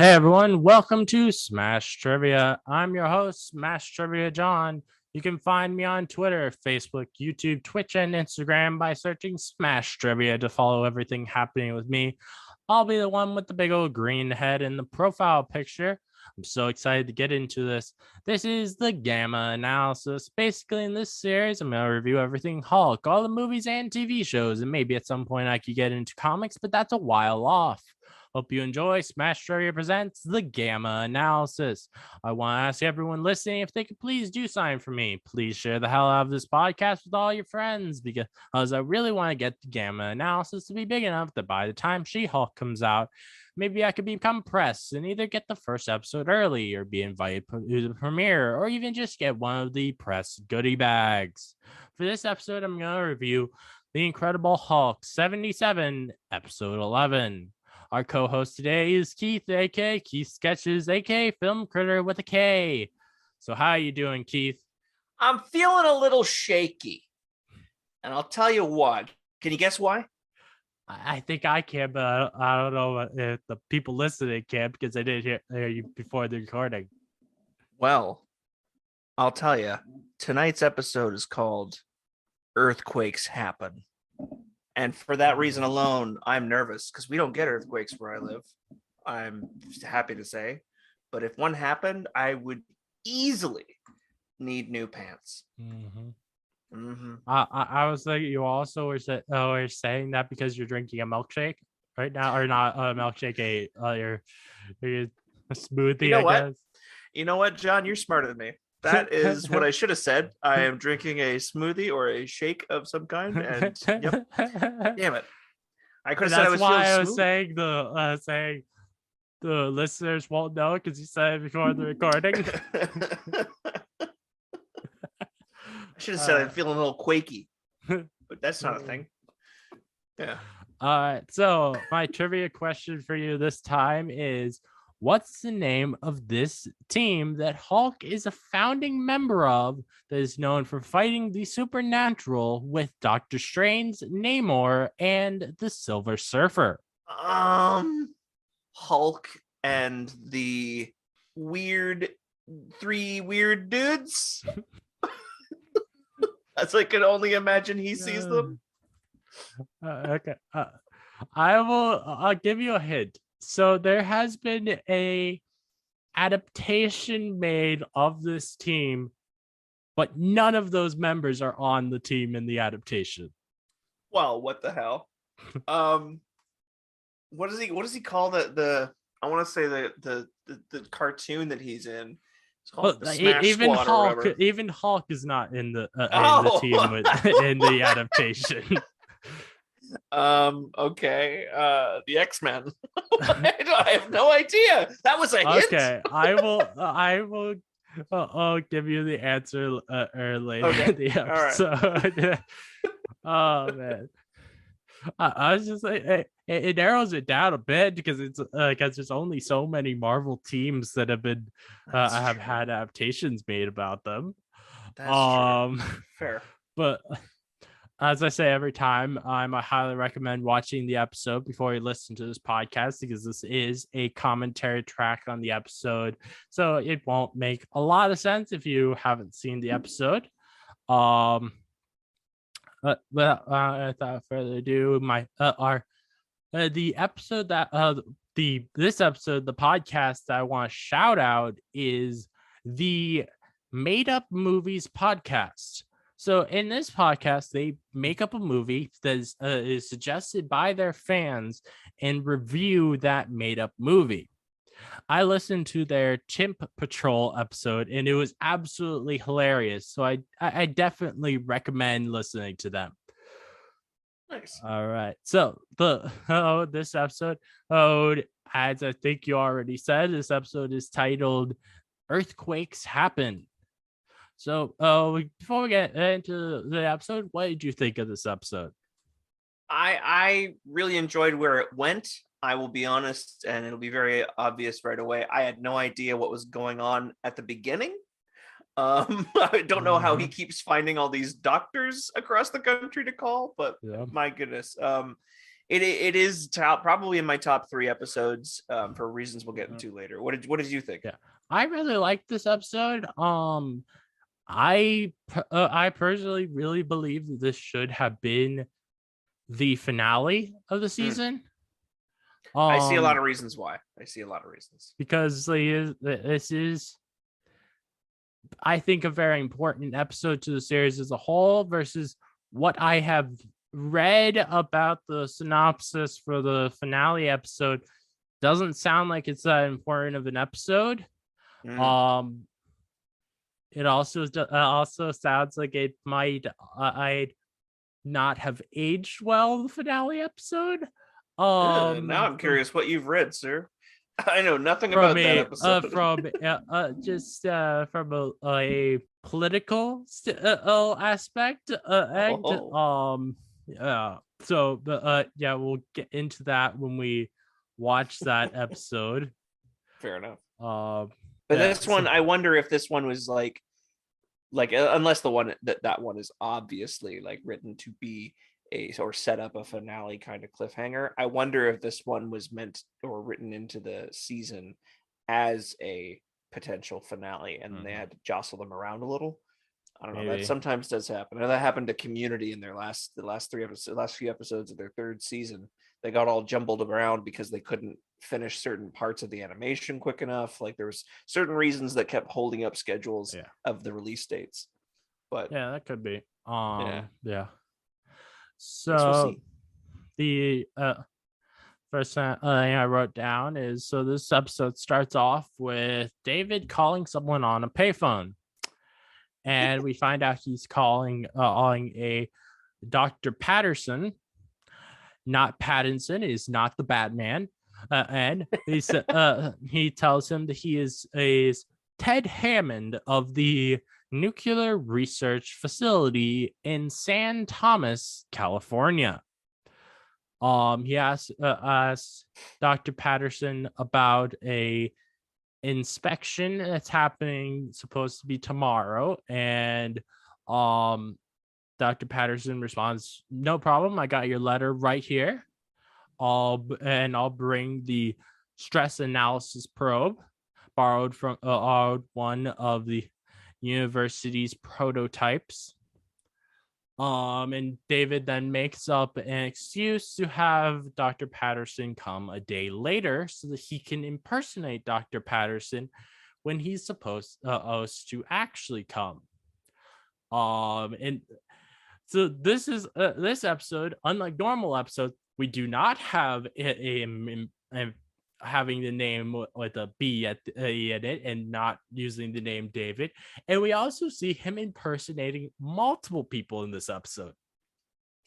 Hey everyone, welcome to Smash Trivia. I'm your host, Smash Trivia John. You can find me on Twitter, Facebook, YouTube, Twitch, and Instagram by searching Smash Trivia to follow everything happening with me. I'll be the one with the big old green head in the profile picture. I'm so excited to get into this. This is the Gamma Analysis. Basically, in this series, I'm going to review everything Hulk, all the movies and TV shows, and maybe at some point I could get into comics, but that's a while off. Hope you enjoy. Smash Trivia presents the Gamma Analysis. I want to ask everyone listening if they could please do something for me. Please share the hell out of this podcast with all your friends because I really want to get the Gamma Analysis to be big enough that by the time She-Hulk comes out, maybe I could become press and either get the first episode early or be invited to the premiere or even just get one of the press goodie bags. For this episode, I'm going to review The Incredible Hulk 77, Episode 11. Our co-host today is Keith, aka KeithSketches, aka Filmkritter with a K. So how are you doing, Keith? I'm feeling a little shaky, and I'll tell you why. Can you guess why? I think I can, but I don't know if the people listening can because I didn't hear you before the recording. Well, I'll tell you. Tonight's episode is called Earthquakes Happen. And for that reason alone, I'm nervous because we don't get earthquakes where I live. I'm happy to say. But if one happened, I would easily need new pants. I was like, you also were saying that because you're drinking a milkshake right now, or not a milkshake, a smoothie, You know I what? guess. You know what, John? You're smarter than me. That is what I should have said. I am drinking a smoothie or a shake of some kind, and yep. Damn it! I could have said I was why I feeling was smooth. saying the listeners won't know because you said it before the recording. I should have said I'm feeling a little quaky, but that's not a thing. Yeah. All right. So my trivia question for you this time is, what's the name of this team that Hulk is a founding member of that is known for fighting the supernatural with Doctor Strange, Namor, and the Silver Surfer? Hulk and the three weird dudes. As I can only imagine he sees them. Okay. I'll give you a hint. So there has been a adaptation made of this team, but none of those members are on the team in the adaptation. Well, what the hell? What does he call the I want to say the cartoon that he's in? It's called the Smash even Squad Hulk, or whatever. Even Hulk is not in the team in the adaptation. Okay. The X-Men. I have no idea. That was a hint. Okay, I will I'll give you the answer later in the episode. Right. Oh man. I was just like, it narrows it down a bit because it's there's only so many Marvel teams that have been have had adaptations made about them. That's true. Fair. But as I say every time, I highly recommend watching the episode before you listen to this podcast because this is a commentary track on the episode, so it won't make a lot of sense if you haven't seen the episode. Without further ado, the episode that this episode, the podcast that I want to shout out is the Made Up Movies podcast. So in this podcast, they make up a movie that is suggested by their fans and review that made up movie. I listened to their Chimp Patrol episode and it was absolutely hilarious. So I definitely recommend listening to them. Nice. All right. So this episode, as I think you already said, this episode is titled Earthquakes Happen. So before we get into the episode, what did you think of this episode? I really enjoyed where it went. I will be honest, and it'll be very obvious right away. I had no idea what was going on at the beginning. I don't know how he keeps finding all these doctors across the country to call, but my goodness. It is probably in my top 3 episodes for reasons we'll get into later. What did you think? Yeah, I really liked this episode. I personally really believe that this should have been the finale of the season. I see a lot of reasons why. Because this is, I think, a very important episode to the series as a whole versus what I have read about the synopsis for the finale episode. Doesn't sound like it's that important of an episode. It also sounds like it might I'd not have aged well, the finale episode. Now I'm curious what you've read, sir. I know nothing about that episode. From a political aspect. Yeah, we'll get into that when we watch that episode. Fair enough. But this one, I wonder if this one was like unless the one that one is obviously like written to be or set up a finale kind of cliffhanger. I wonder if this one was meant or written into the season as a potential finale, and they had to jostle them around a little. I don't know. Maybe. That sometimes does happen. That happened to Community in their last few episodes of their 3rd season. They got all jumbled around because they couldn't finish certain parts of the animation quick enough. Like there was certain reasons that kept holding up schedules of the release dates. But yeah, that could be. Yeah. So we'll the first thing I wrote down is, so this episode starts off with David calling someone on a payphone, and we find out he's calling a Dr. Patterson, not Pattinson. Is not the Batman, and he tells him that he is Ted Hammond of the Nuclear Research Facility in San Thomas, California. He asks Dr. Patterson about a inspection that's happening, supposed to be tomorrow, and Dr. Patterson responds, "No problem. I got your letter right here. I'll bring the stress analysis probe, borrowed from one of the university's prototypes." And David then makes up an excuse to have Dr. Patterson come a day later so that he can impersonate Dr. Patterson when he's supposed to actually come. And so this is this episode, unlike normal episodes, we do not have having the name with a B in it and not using the name David. And we also see him impersonating multiple people in this episode.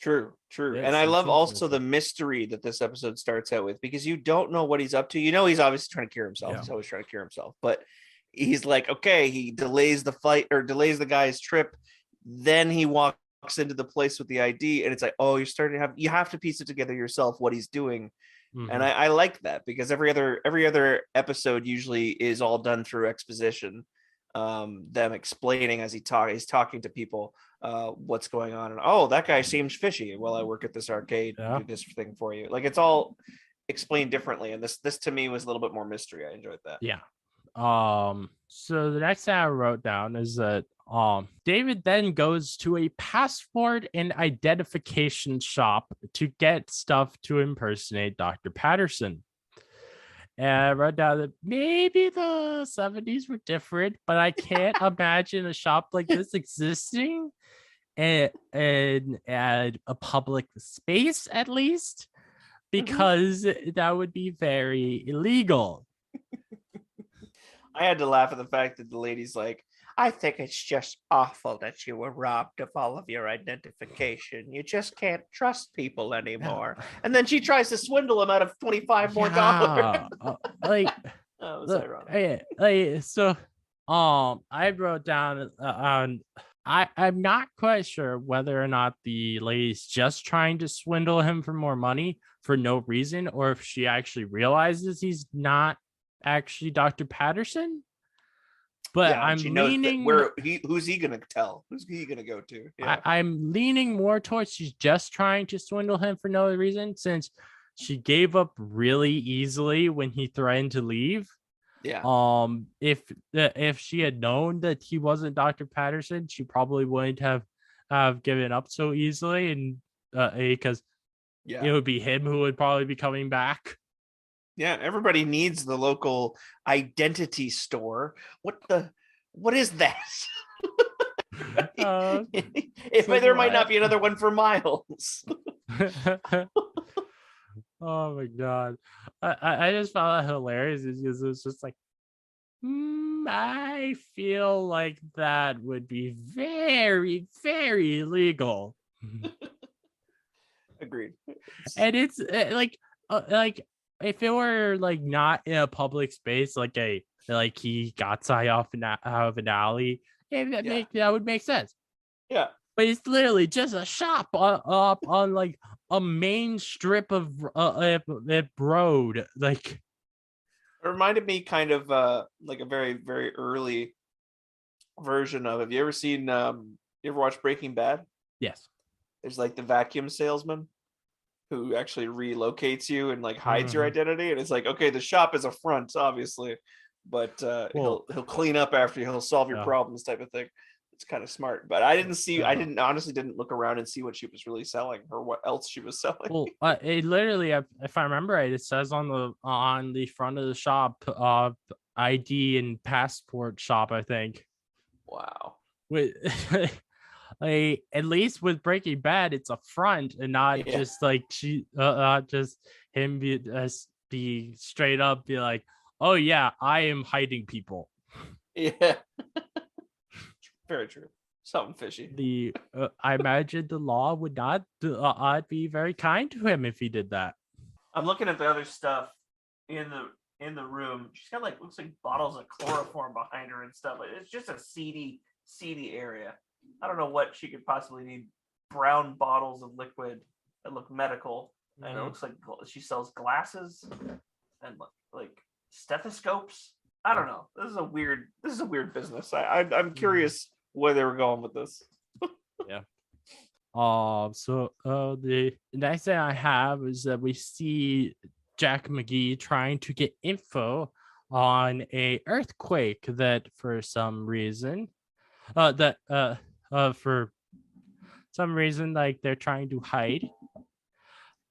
True. Yes, and I love also the mystery that this episode starts out with, because you don't know what he's up to. You know, he's obviously trying to cure himself. Yeah. He's always trying to cure himself. But he's like, okay, he delays the flight or delays the guy's trip. Then he walks into the place with the ID, and it's like, oh, you have to piece it together yourself what he's doing. Mm-hmm. And I like that, because every other episode usually is all done through exposition, them explaining as he's talking to people what's going on, and oh, that guy seems fishy. Well, I work at this arcade, do this thing for you. Like, it's all explained differently, and this to me was a little bit more mystery. I enjoyed that. Yeah. So the next thing I wrote down is that David then goes to a passport and identification shop to get stuff to impersonate Dr. Patterson. And I wrote down that maybe the 70s were different, but I can't imagine a shop like this existing in a public space, at least, because that would be very illegal. I had to laugh at the fact that the lady's like, I think it's just awful that you were robbed of all of your identification. You just can't trust people anymore. Yeah. And then she tries to swindle him out of $25 more. I wrote down I'm not quite sure whether or not the lady's just trying to swindle him for more money for no reason, or if she actually realizes he's not actually Dr. Patterson. But Yeah, and I'm she knows that leaning. who's he gonna tell? Who's he gonna go to? Yeah. I'm leaning more towards she's just trying to swindle him for no reason, since she gave up really easily when he threatened to leave. Yeah. If she had known that he wasn't Dr. Patterson, she probably wouldn't have given up so easily, and because it Yeah. would be him who would probably be coming back. Yeah. Everybody needs the local identity store. What is that? If like, there might not what? be another one for miles. Oh my god. I just found that hilarious because it's just like, I feel like that would be very, very illegal. Agreed. And it's like if it were like not in a public space, like he got out of an alley, that would make sense. Yeah. But it's literally just a shop up on like a main strip of road. Like, It reminded me kind of like a very, very early version of, have you ever seen you ever watched Breaking Bad? yes. There's like the vacuum salesman who actually relocates you and like hides your identity, and it's like, okay, the shop is a front, obviously, but he'll clean up after you, he'll solve your problems, type of thing. It's kind of smart. But I honestly didn't look around and see what she was really selling or what else she was selling. Well, it literally, if I remember right, it says on the front of the shop, ID and passport shop, I think. Wow. With like, at least with Breaking Bad, it's a front and not just like just him be straight up, be like, oh yeah, I am hiding people. Yeah. Very true. Something fishy. I imagine the law would not be very kind to him if he did that. I'm looking at the other stuff in the room. She's got like, looks like bottles of chloroform behind her and stuff. It's just a seedy area. I don't know what she could possibly need. Brown bottles of liquid that look medical, and it looks like she sells glasses and like stethoscopes. I don't know. This is a weird business. I'm curious where they were going with this. Yeah. So the next thing I have is that we see Jack McGee trying to get info on a earthquake that for some reason for some reason, like, they're trying to hide.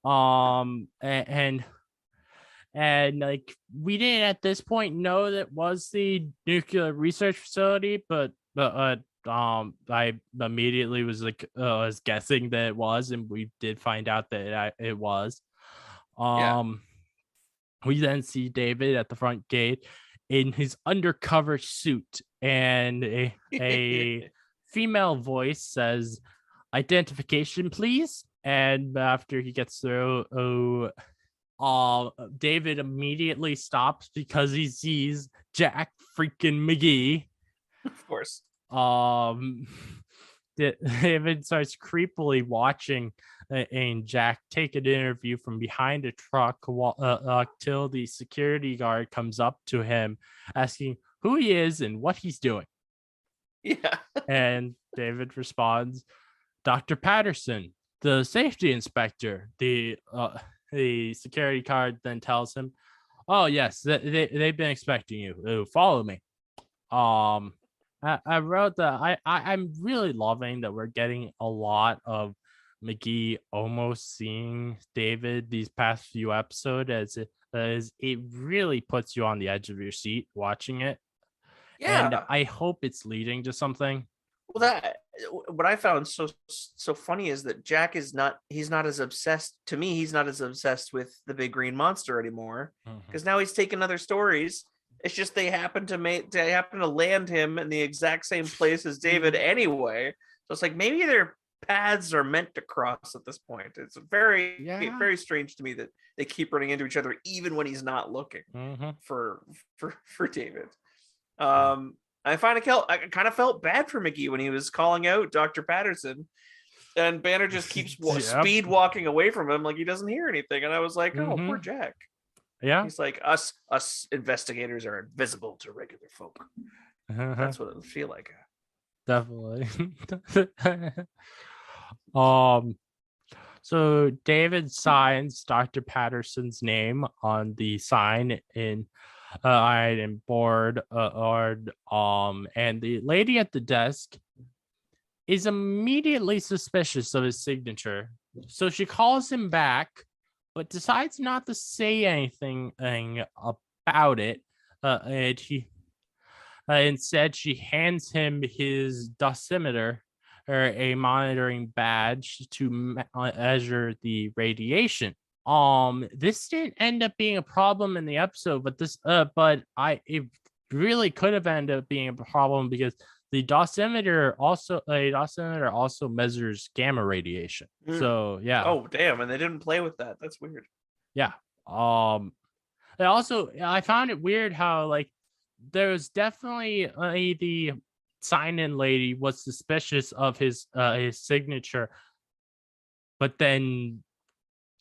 And like, we didn't at this point know that was the nuclear research facility, but I immediately was like, was guessing that it was, and we did find out that it was. We then see David at the front gate in his undercover suit, and a female voice says, "Identification, please." And after he gets through, David immediately stops because he sees Jack freaking McGee. Of course. David starts creepily watching and Jack take an interview from behind a truck till the security guard comes up to him asking who he is and what he's doing. Yeah. And David responds, "Dr. Patterson, the safety inspector." The security guard then tells him, "Oh yes, they've been expecting you. Follow me." I wrote that I'm really loving that we're getting a lot of McGee almost seeing David these past few episodes, as it really puts you on the edge of your seat watching it. Yeah. And I hope it's leading to something. Well, what I found so funny is that Jack he's not as obsessed, to me, he's not as obsessed with the big green monster anymore, because now he's taking other stories. It's just they happen to land him in the exact same place as David anyway. So it's like, maybe their paths are meant to cross at this point. It's very, very strange to me that they keep running into each other even when he's not looking for David. I kind of felt bad for McGee when he was calling out Dr. Patterson, and Banner just keeps speed walking away from him like he doesn't hear anything. And I was like, oh, poor Jack. Yeah. He's like, us investigators are invisible to regular folk. That's what it would feel like. Definitely. um so David signs Dr. Patterson's name on the sign in iron board and the lady at the desk is immediately suspicious of his signature. So she calls him back, but decides not to say anything about it. And he instead she hands him his dosimeter, or a monitoring badge to measure the radiation. This didn't end up being a problem in the episode, but it really could have ended up being a problem because the dosimeter also measures gamma radiation. So yeah. Oh damn! And they didn't play with that. That's weird. Yeah. I found it weird how like there was definitely the sign-in lady was suspicious of his signature, but then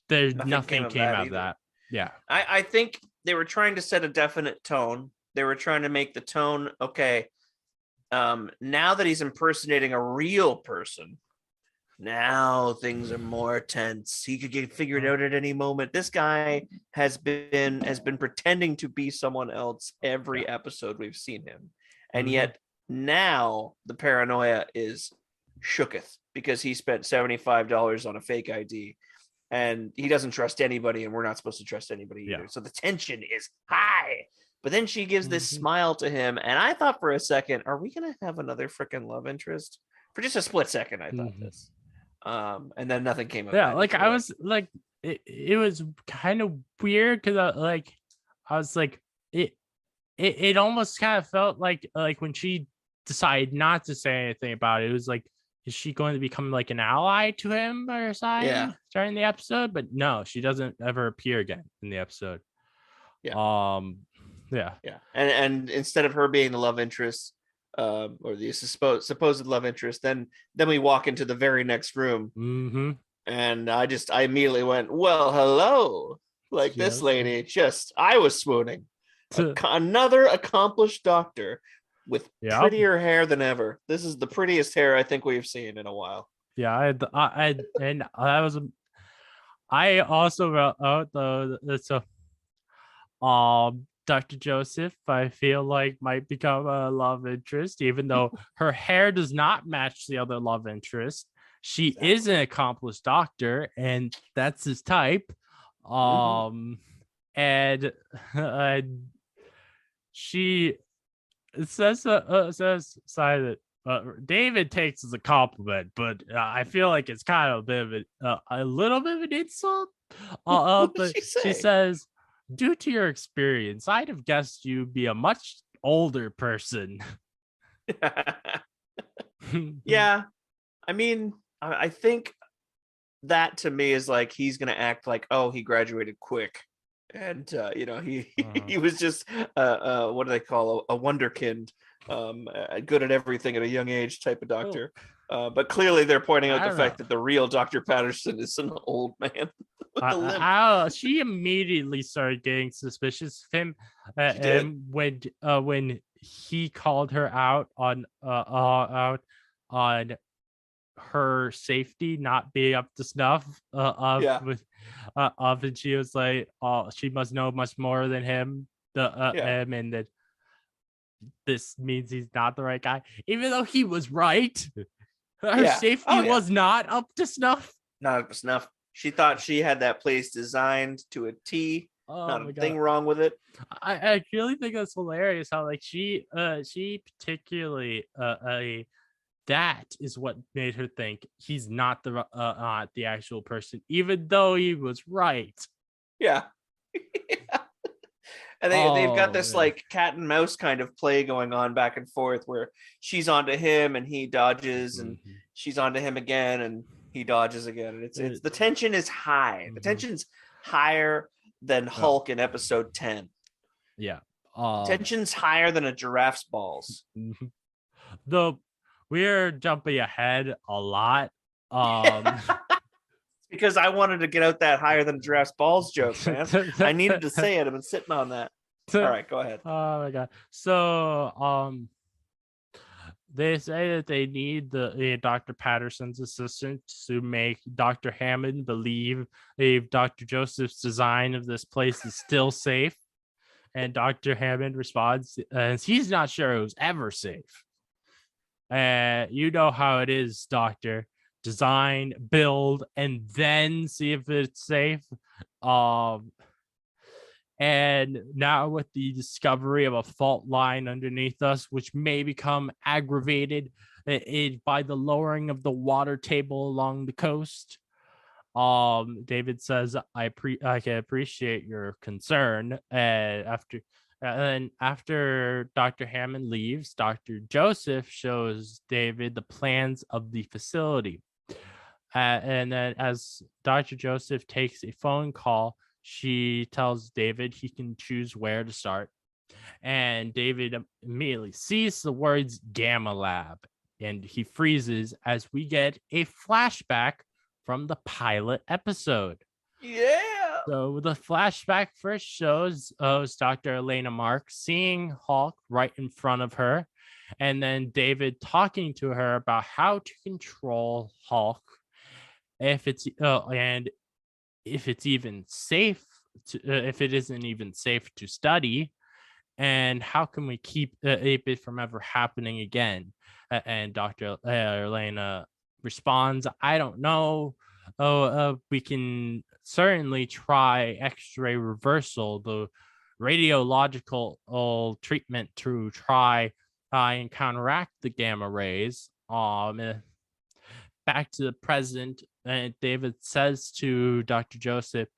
there's nothing came out of that. Yeah. I think they were trying to set a definite tone. They were trying to make the tone okay. Now that he's impersonating a real person, now things are more tense. He could get figured out at any moment. This guy has been pretending to be someone else every episode we've seen him, and yet now the paranoia is shooketh because he spent $75 on a fake ID, and he doesn't trust anybody, and we're not supposed to trust anybody either. So the tension is high. But then she gives this smile to him, and I thought for a second, are we gonna have another freaking love interest? For just a split second, I thought this. And then nothing came of that. Like I was like, it was kind of weird because I was like, it almost kind of felt like when she decided not to say anything about it, it was like, is she going to become like an ally to him or something during the episode? But no, she doesn't ever appear again in the episode. Yeah. And instead of her being the love interest, or the supposed love interest, then we walk into the very next room, and I immediately went, well, hello, like this lady, I was swooning. Another accomplished doctor with prettier hair than ever. This is the prettiest hair I think we've seen in a while. I also wrote out Dr. Joseph, I feel like might become a love interest, even though her hair does not match the other love interest. She is an accomplished doctor, and that's his type. And she says that David takes as a compliment, but I feel like it's kind of a bit of a little bit of an insult. But she says, due to your experience, I'd have guessed you'd be a much older person. Yeah. I mean, I think that to me is like he's going to act like, oh, he graduated quick. And, he was just, what do they call a wonderkind, good at everything at a young age type of doctor. But clearly they're pointing out the fact that the real Dr. Patterson is an old man. She immediately started getting suspicious of him, and when he called her out on her safety not being up to snuff and she was like, oh, she must know much more than him, and that this means he's not the right guy, even though he was right. Her safety was not up to snuff. Not up to snuff. She thought she had that place designed to a T. Not a thing wrong with it. I really think that's hilarious how like she particularly that is what made her think he's not the actual person, even though he was right. Yeah. And they've got this like cat and mouse kind of play going on back and forth where she's onto him and he dodges, and she's onto him again and he dodges again. And it's the tension is high. The tension's higher than Hulk in episode 10. Yeah. Tension's higher than a giraffe's balls. Though we're jumping ahead a lot. Because I wanted to get out that higher than a giraffe's balls joke, man. I needed to say it. I've been sitting on that. All right, go ahead. Oh my god. So They say that they need the Dr. Patterson's assistant to make Dr. Hammond believe if Dr. Joseph's design of this place is still safe. And Dr. Hammond responds, he's not sure it was ever safe. You know how it is, Doctor. Design, build, and then see if it's safe. And now with the discovery of a fault line underneath us, which may become aggravated by the lowering of the water table along the coast. David says, I can appreciate your concern. After Dr. Hammond leaves, Dr. Joseph shows David the plans of the facility. And then as Dr. Joseph takes a phone call, she tells David he can choose where to start. And David immediately sees the words Gamma Lab, and he freezes as we get a flashback from the pilot episode. Yeah. So the flashback first shows Dr. Elena Marks seeing Hulk right in front of her, and then David talking to her about how to control Hulk, if it's even safe if it isn't even safe to study, and how can we keep it from ever happening again. And Dr. Elena responds, I don't know. We can certainly try X-ray reversal, the radiological treatment to try and counteract the gamma rays. Back to the present, and David says to Dr. Joseph,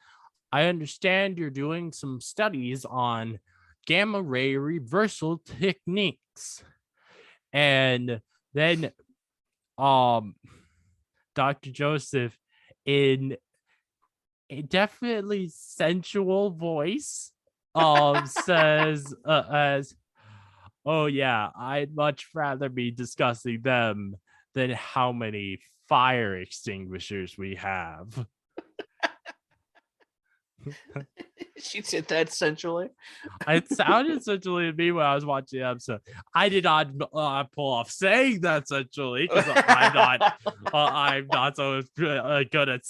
I understand you're doing some studies on gamma ray reversal techniques. And then Dr. Joseph, in a definitely sensual voice, says as, oh yeah, I'd much rather be discussing them than how many fire extinguishers we have. She said that sensually. It sounded sensually to me when I was watching the episode. I did not pull off saying that sensually because I'm not so good at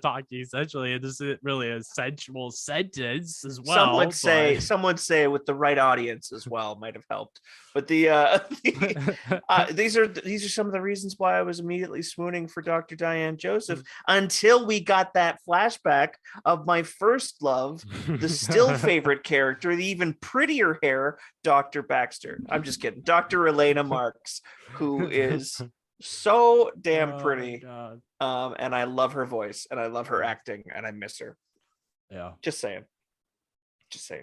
talking sensually, and this isn't really a sensual sentence as well. Some would say with the right audience as well might have helped. But these are some of the reasons why I was immediately swooning for Dr. Diane Joseph until we got that flashback of my first love, the still favorite character, the even prettier hair, Dr. Baxter. I'm just kidding. Dr. Elena Marks, who is so damn pretty. And I love her voice and I love her acting and I miss her. Yeah. Just saying. So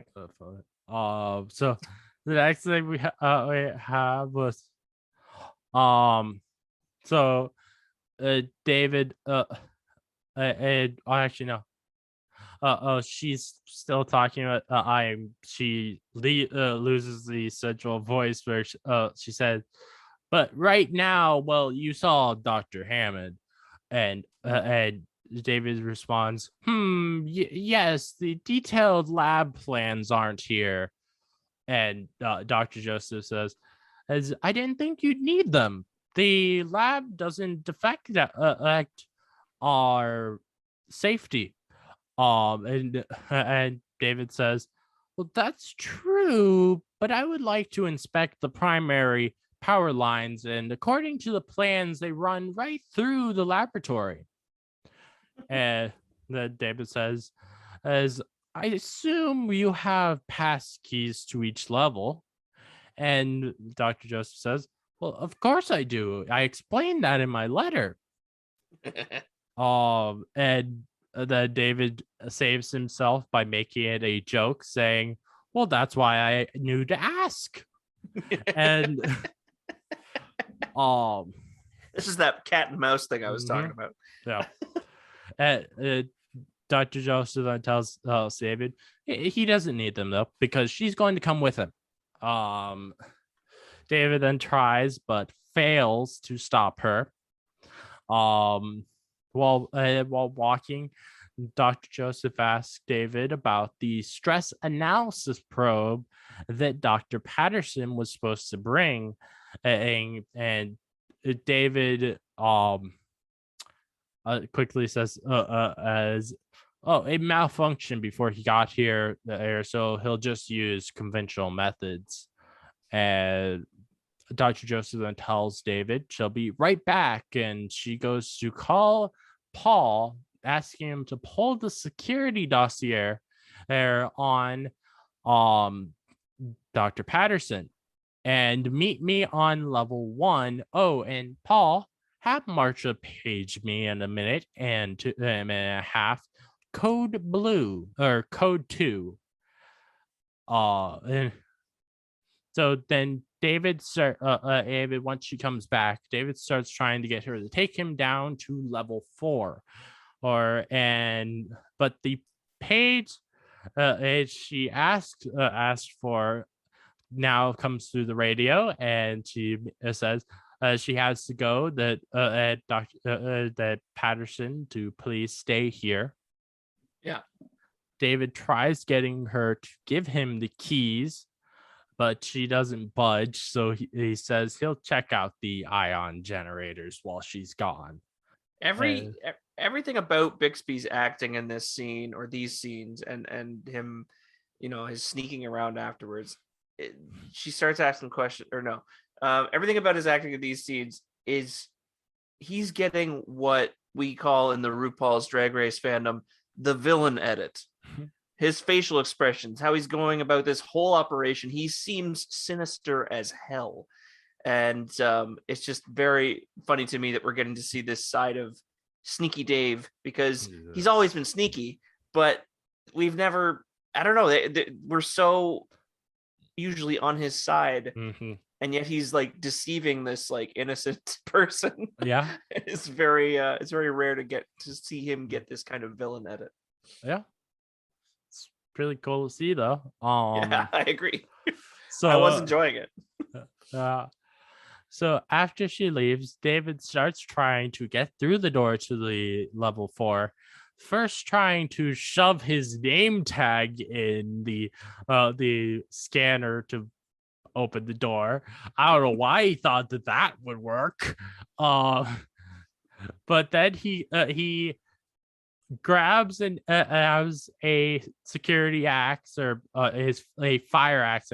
the next thing we have was David actually no. She's still talking about she loses the central voice where she said, but right now, well, you saw Dr. Hammond, and David responds, yes, the detailed lab plans aren't here. And Dr. Joseph says, as I didn't think you'd need them. The lab doesn't affect our safety. And David says, well, that's true, but I would like to inspect the primary power lines, and according to the plans, they run right through the laboratory. And then David says, as I assume you have pass keys to each level. And Dr. Joseph says, well, of course I do. I explained that in my letter. And then David saves himself by making it a joke, saying, well, that's why I knew to ask. And this is that cat and mouse thing I was talking about. Yeah. Dr. Joseph then tells David he doesn't need them though, because she's going to come with him. David then tries but fails to stop her. While walking, Dr. Joseph asks David about the stress analysis probe that Dr. Patterson was supposed to bring, and David quickly says as it malfunctioned before he got here, so he'll just use conventional methods. And Dr. Joseph then tells David she'll be right back, and she goes to call Paul, asking him to pull the security dossier there on Dr. Patterson and meet me on level 1. Oh, and Paul, have Marsha page me in a minute and a minute and a half. Code blue or code 2. And so then David once she comes back, David starts trying to get her to take him down to level 4. But the page she asked for now comes through the radio, and she says she has to go, that Patterson to please stay here. Yeah. David tries getting her to give him the keys, but she doesn't budge. So he says he'll check out the ion generators while she's gone. Everything about Bixby's acting in this scene or these scenes and him, his sneaking around afterwards, she starts asking questions, or no, everything about his acting in these scenes is he's getting what we call in the RuPaul's Drag Race fandom the villain edit. His facial expressions, how he's going about this whole operation, he seems sinister as hell. And it's just very funny to me that we're getting to see this side of Sneaky Dave, because he's always been sneaky, but we've never, I don't know, we're so usually on his side, and yet he's like deceiving this like innocent person. Yeah. It's very rare to get to see him get this kind of villain edit. Yeah. It's really cool to see though. Yeah, I agree. So I was enjoying it. So after she leaves, David starts trying to get through the door to the level 4. First, trying to shove his name tag in the scanner to open the door. I don't know why he thought that would work. But then he grabs and has a security axe, or a fire axe,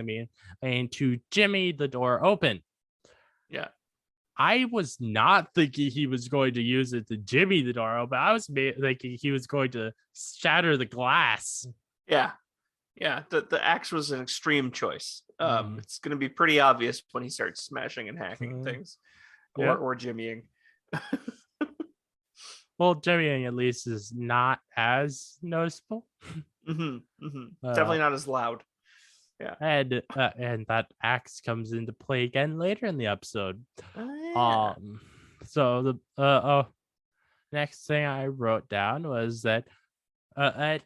and to jimmy the door open. Yeah. I was not thinking he was going to use it to jimmy the door open. I was thinking he was going to shatter the glass. Yeah. The axe was an extreme choice. It's going to be pretty obvious when he starts smashing and hacking things, or jimmying. Well, jimmying at least is not as noticeable. Definitely not as loud. Yeah. And that axe comes into play again later in the episode. So the next thing I wrote down was that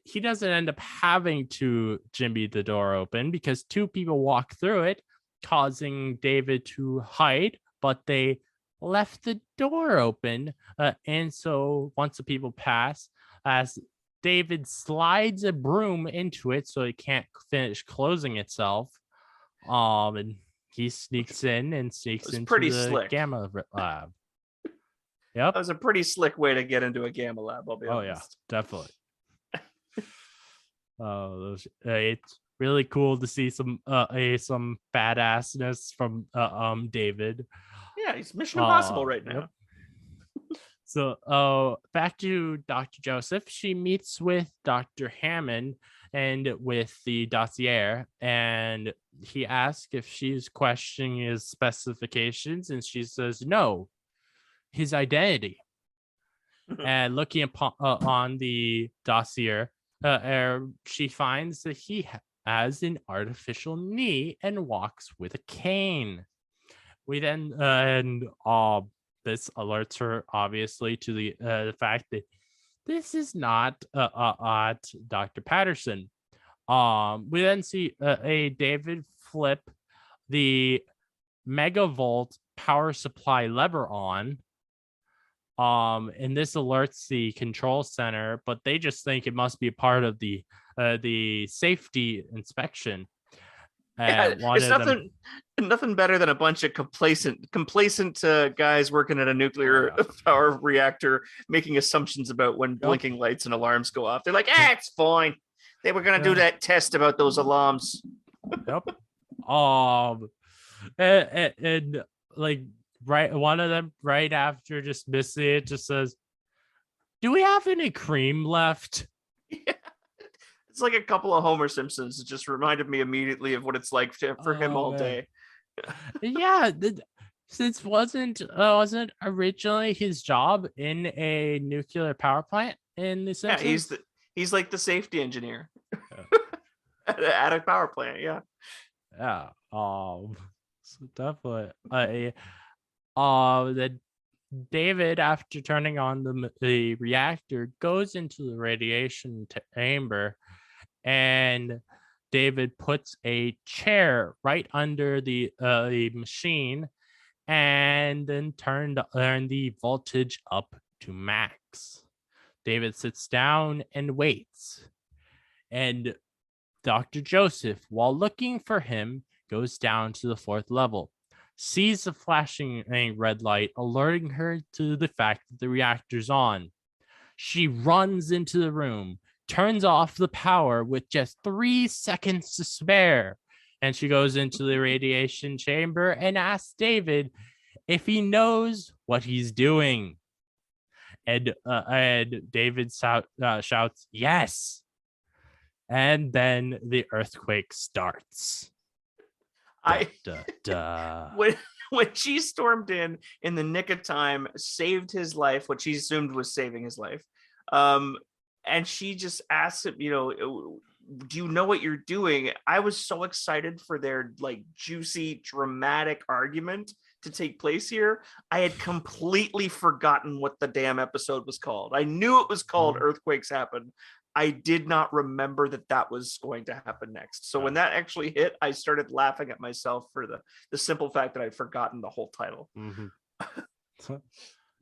he doesn't end up having to jimmy the door open, because 2 people walk through it, causing David to hide, but they left the door open. And so once the people pass, as David slides a broom into it so it can't finish closing itself, and he sneaks in and sneaks into the slick. gamma lab. Yep, that was a pretty slick way to get into a gamma lab, I'll be honest. Yeah, definitely. It's really cool to see some badassness from David. Yeah, he's Mission Impossible right now. Yep. So back to Dr. Joseph. She meets with Dr. Hammond and with the dossier, and he asks if she's questioning his specifications, and she says no, his identity. And looking upon on the dossier, she finds that he has an artificial knee and walks with a cane. We then this alerts her obviously to the fact that this is not Dr. Patterson. We then see a David flip the megavolt power supply lever on, And this alerts the control center, but they just think it must be a part of the safety inspection. Yeah, One it's of them, nothing better than a bunch of complacent guys working at a nuclear power reactor making assumptions about when blinking lights and alarms go off. They're like, it's fine. They were gonna do that test about those alarms. Yep. And like right, one of them right after just missing it just says, "Do we have any cream left?" Yeah. It's like a couple of Homer Simpsons. It just reminded me immediately of what it's like for him all day. Yeah, since wasn't originally his job in a nuclear power plant in the Simpsons? Yeah, he's like the safety engineer at a power plant. Yeah. Yeah. So definitely. Then David, after turning on the reactor, goes into the radiation chamber, and David puts a chair right under the machine, and then turn the voltage up to max. David sits down and waits, and Dr. Joseph, while looking for him, goes down to the fourth level, sees the flashing red light, alerting her to the fact that the reactor's on. She runs into the room, turns off the power with just 3 seconds to spare, and she goes into the radiation chamber and asks David if he knows what he's doing. And David shouts, "Yes!" And then the earthquake starts. When she stormed in the nick of time, saved his life, what she assumed was saving his life, and she just asked him, do you know what you're doing? I was so excited for their like juicy, dramatic argument to take place here. I had completely forgotten what the damn episode was called. I knew it was called Earthquakes Happen. I did not remember that was going to happen next. So when that actually hit, I started laughing at myself for the simple fact that I'd forgotten the whole title. Mm-hmm.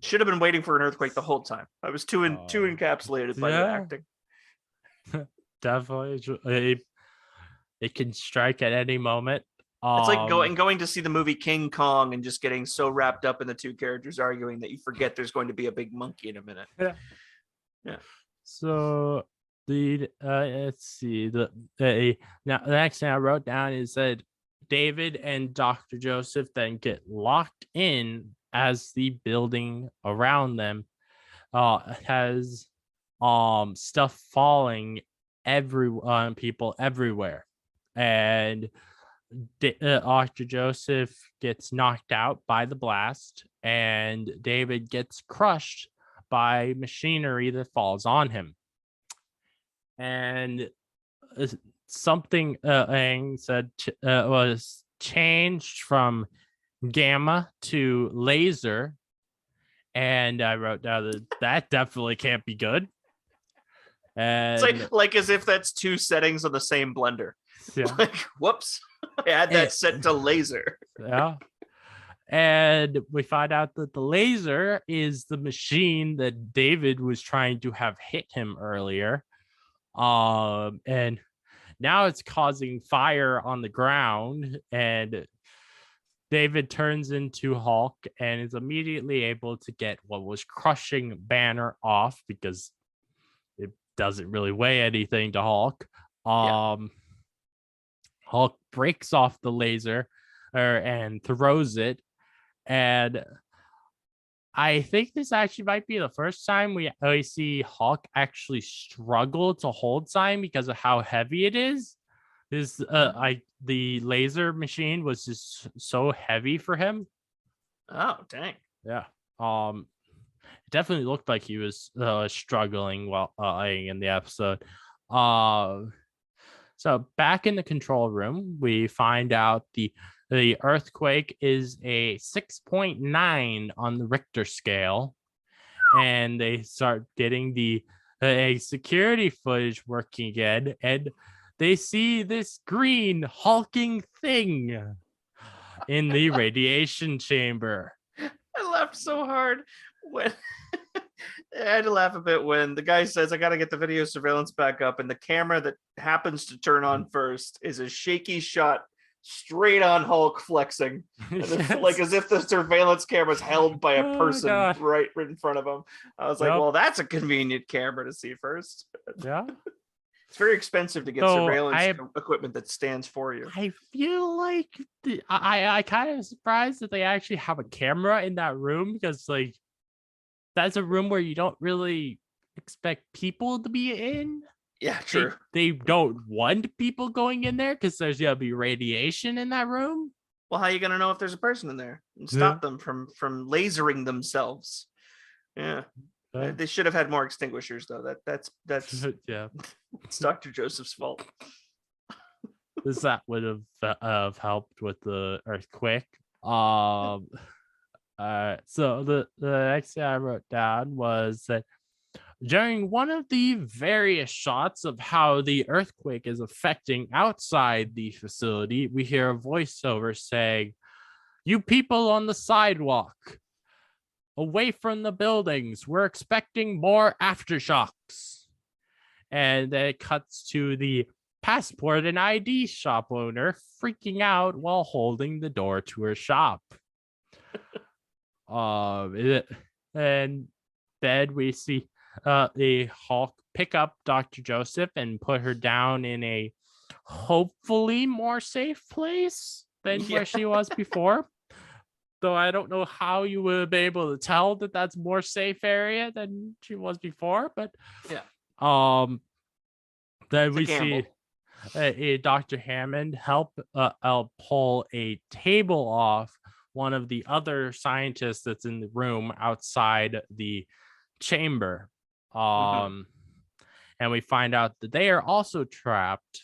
Should have been waiting for an earthquake the whole time. I was too encapsulated by the acting. Definitely, it can strike at any moment. It's like going to see the movie King Kong and just getting so wrapped up in the two characters arguing that you forget there's going to be a big monkey in a minute. Yeah. So let's see, now the next thing I wrote down is that David and Dr. Joseph then get locked in as the building around them has stuff falling on people everywhere, and Dr. Joseph gets knocked out by the blast, and David gets crushed by machinery that falls on him. And something said was changed from gamma to laser, and I wrote down that definitely can't be good. And it's like as if that's two settings on the same blender. Yeah. Like, whoops, I had that set to laser. Yeah. And we find out that the laser is the machine that David was trying to have hit him earlier. And now it's causing fire on the ground, and David turns into Hulk and is immediately able to get what was crushing Banner off because it doesn't really weigh anything to Hulk. Hulk breaks off the laser and throws it. And I think this actually might be the first time we see Hulk actually struggle to hold sign because of how heavy it is. The laser machine was just so heavy for him. Oh, dang. Yeah. It definitely looked like he was struggling while in the episode. So back in the control room, we find out the earthquake is a 6.9 on the Richter scale, and they start getting the security footage working again, and they see this green hulking thing in the radiation chamber. I laughed so hard I had to laugh a bit when the guy says, I got to get the video surveillance back up. And the camera that happens to turn on first is a shaky shot straight on Hulk flexing. And like as if the surveillance camera is held by a person right in front of him. I was like, well, that's a convenient camera to see first. Yeah. It's very expensive to get surveillance equipment that stands for you. I feel like I kind of surprised that they actually have a camera in that room, because like that's a room where you don't really expect people to be in. Yeah, true. They don't want people going in there because there's gonna be radiation in that room. Well, how are you gonna know if there's a person in there and stop them from lasering themselves? Yeah. They should have had more extinguishers, though. That's yeah. It's Dr. Joseph's fault. That would have helped with the earthquake. So the next thing I wrote down was that during one of the various shots of how the earthquake is affecting outside the facility, we hear a voiceover saying, "You people on the sidewalk, away from the buildings, we're expecting more aftershocks." And then it cuts to the passport and ID shop owner freaking out while holding the door to her shop. And then we see the Hulk pick up Dr. Joseph and put her down in a hopefully more safe place than where she was before. Though I don't know how you would be able to tell that that's more safe area than she was before, but then we see Dr. Hammond help pull a table off one of the other scientists that's in the room outside the chamber. And we find out that they are also trapped.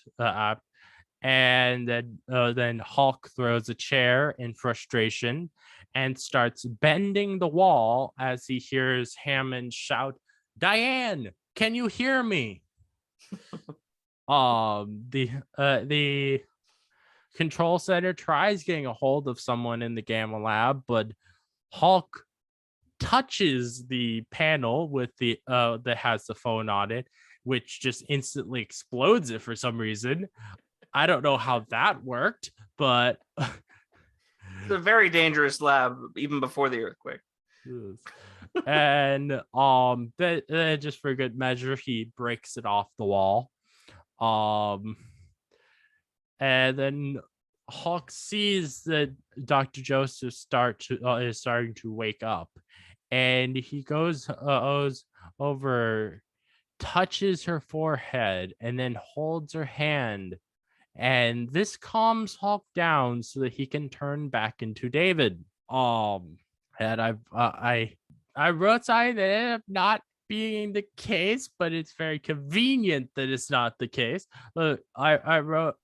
And then Hulk throws a chair in frustration and starts bending the wall as he hears Hammond shout, "Diane, can you hear me?" The control center tries getting a hold of someone in the Gamma Lab, but Hulk touches the panel with the that has the phone on it, which just instantly explodes it for some reason. I don't know how that worked, but it's a very dangerous lab even before the earthquake. And just for good measure, he breaks it off the wall. And then Hulk sees that Dr. Joseph is starting to wake up, and he goes over, touches her forehead, and then holds her hand. And this calms Hulk down so that he can turn back into David. And I wrote something that ended up not being the case, but it's very convenient that it's not the case. Look, I had wrote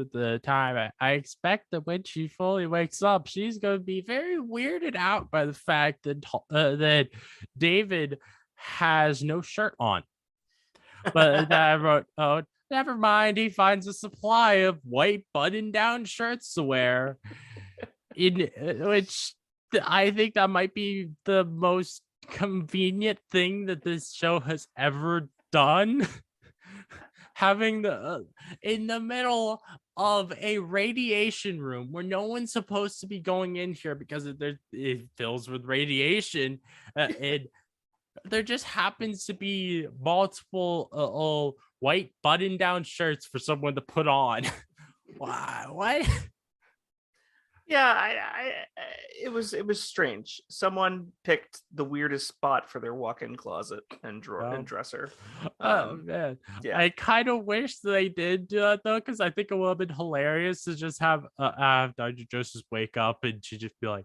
at the time, I expect that when she fully wakes up, she's going to be very weirded out by the fact that that David has no shirt on. But then I wrote, oh, never mind, he finds a supply of white button-down shirts to wear, in which I think that might be the most convenient thing that this show has ever done. Having in the middle of a radiation room where no one's supposed to be going in here because it fills with radiation, and there just happens to be multiple white button-down shirts for someone to put on. Wow, what? Yeah, it was strange. Someone picked the weirdest spot for their walk-in closet and drawer and dresser. Man, yeah. I kind of wish they did do that though, because I think it would have been hilarious to just have Dr. Joseph wake up and she just be like,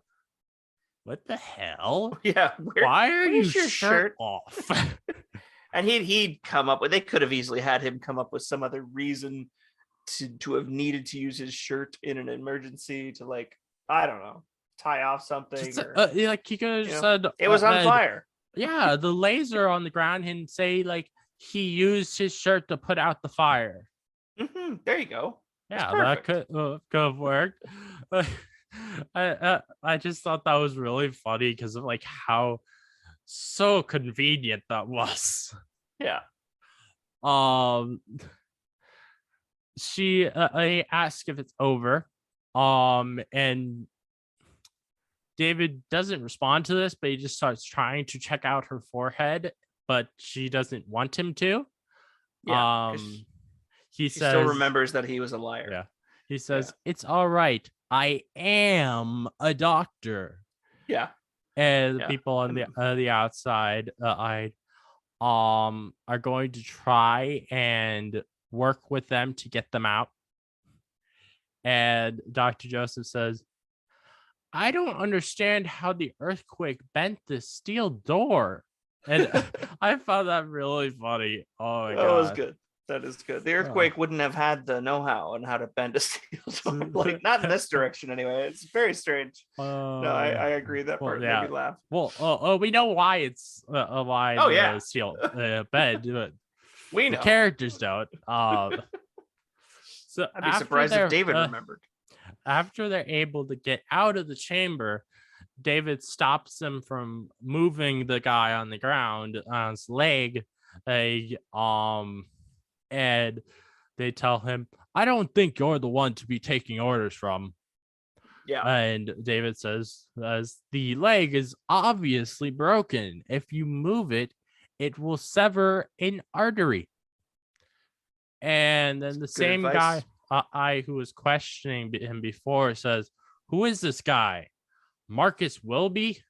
"What the hell? Yeah, why are you your shirt off?" And he'd come up with. They could have easily had him come up with some other reason to have needed to use his shirt in an emergency to, like, I don't know, tie off something. Just, like he could have said it was on fire. Yeah, the laser on the ground and say like he used his shirt to put out the fire. There you go. Yeah, that could have worked. I just thought that was really funny because of like how So convenient that was. Yeah. She I asked if it's over. And David doesn't respond to this, but he just starts trying to check out her forehead, but she doesn't want him to. Yeah. He She still says, remembers that he was a liar. yeah. He says, it's all right. I am a doctor. Yeah. And the people on the outside are going to try and work with them to get them out. And Dr. Joseph says, I don't understand how the earthquake bent this steel door. And I found that really funny. Oh my god. That was good. That is good. The earthquake wouldn't have had the know-how on how to bend a steel door. Like, not in this direction anyway. It's very strange. No, I agree. That part made me laugh. Well, we know why it's the steel bed, but we know. The characters don't. So I'd be surprised if David remembered. After they're able to get out of the chamber, David stops them from moving the guy on the ground on his leg. And they tell him, I don't think you're the one to be taking orders from. Yeah. And David says, as the leg is obviously broken. If you move it, it will sever an artery. And then the same guy who was questioning him before says, who is this guy? Marcus Wilby?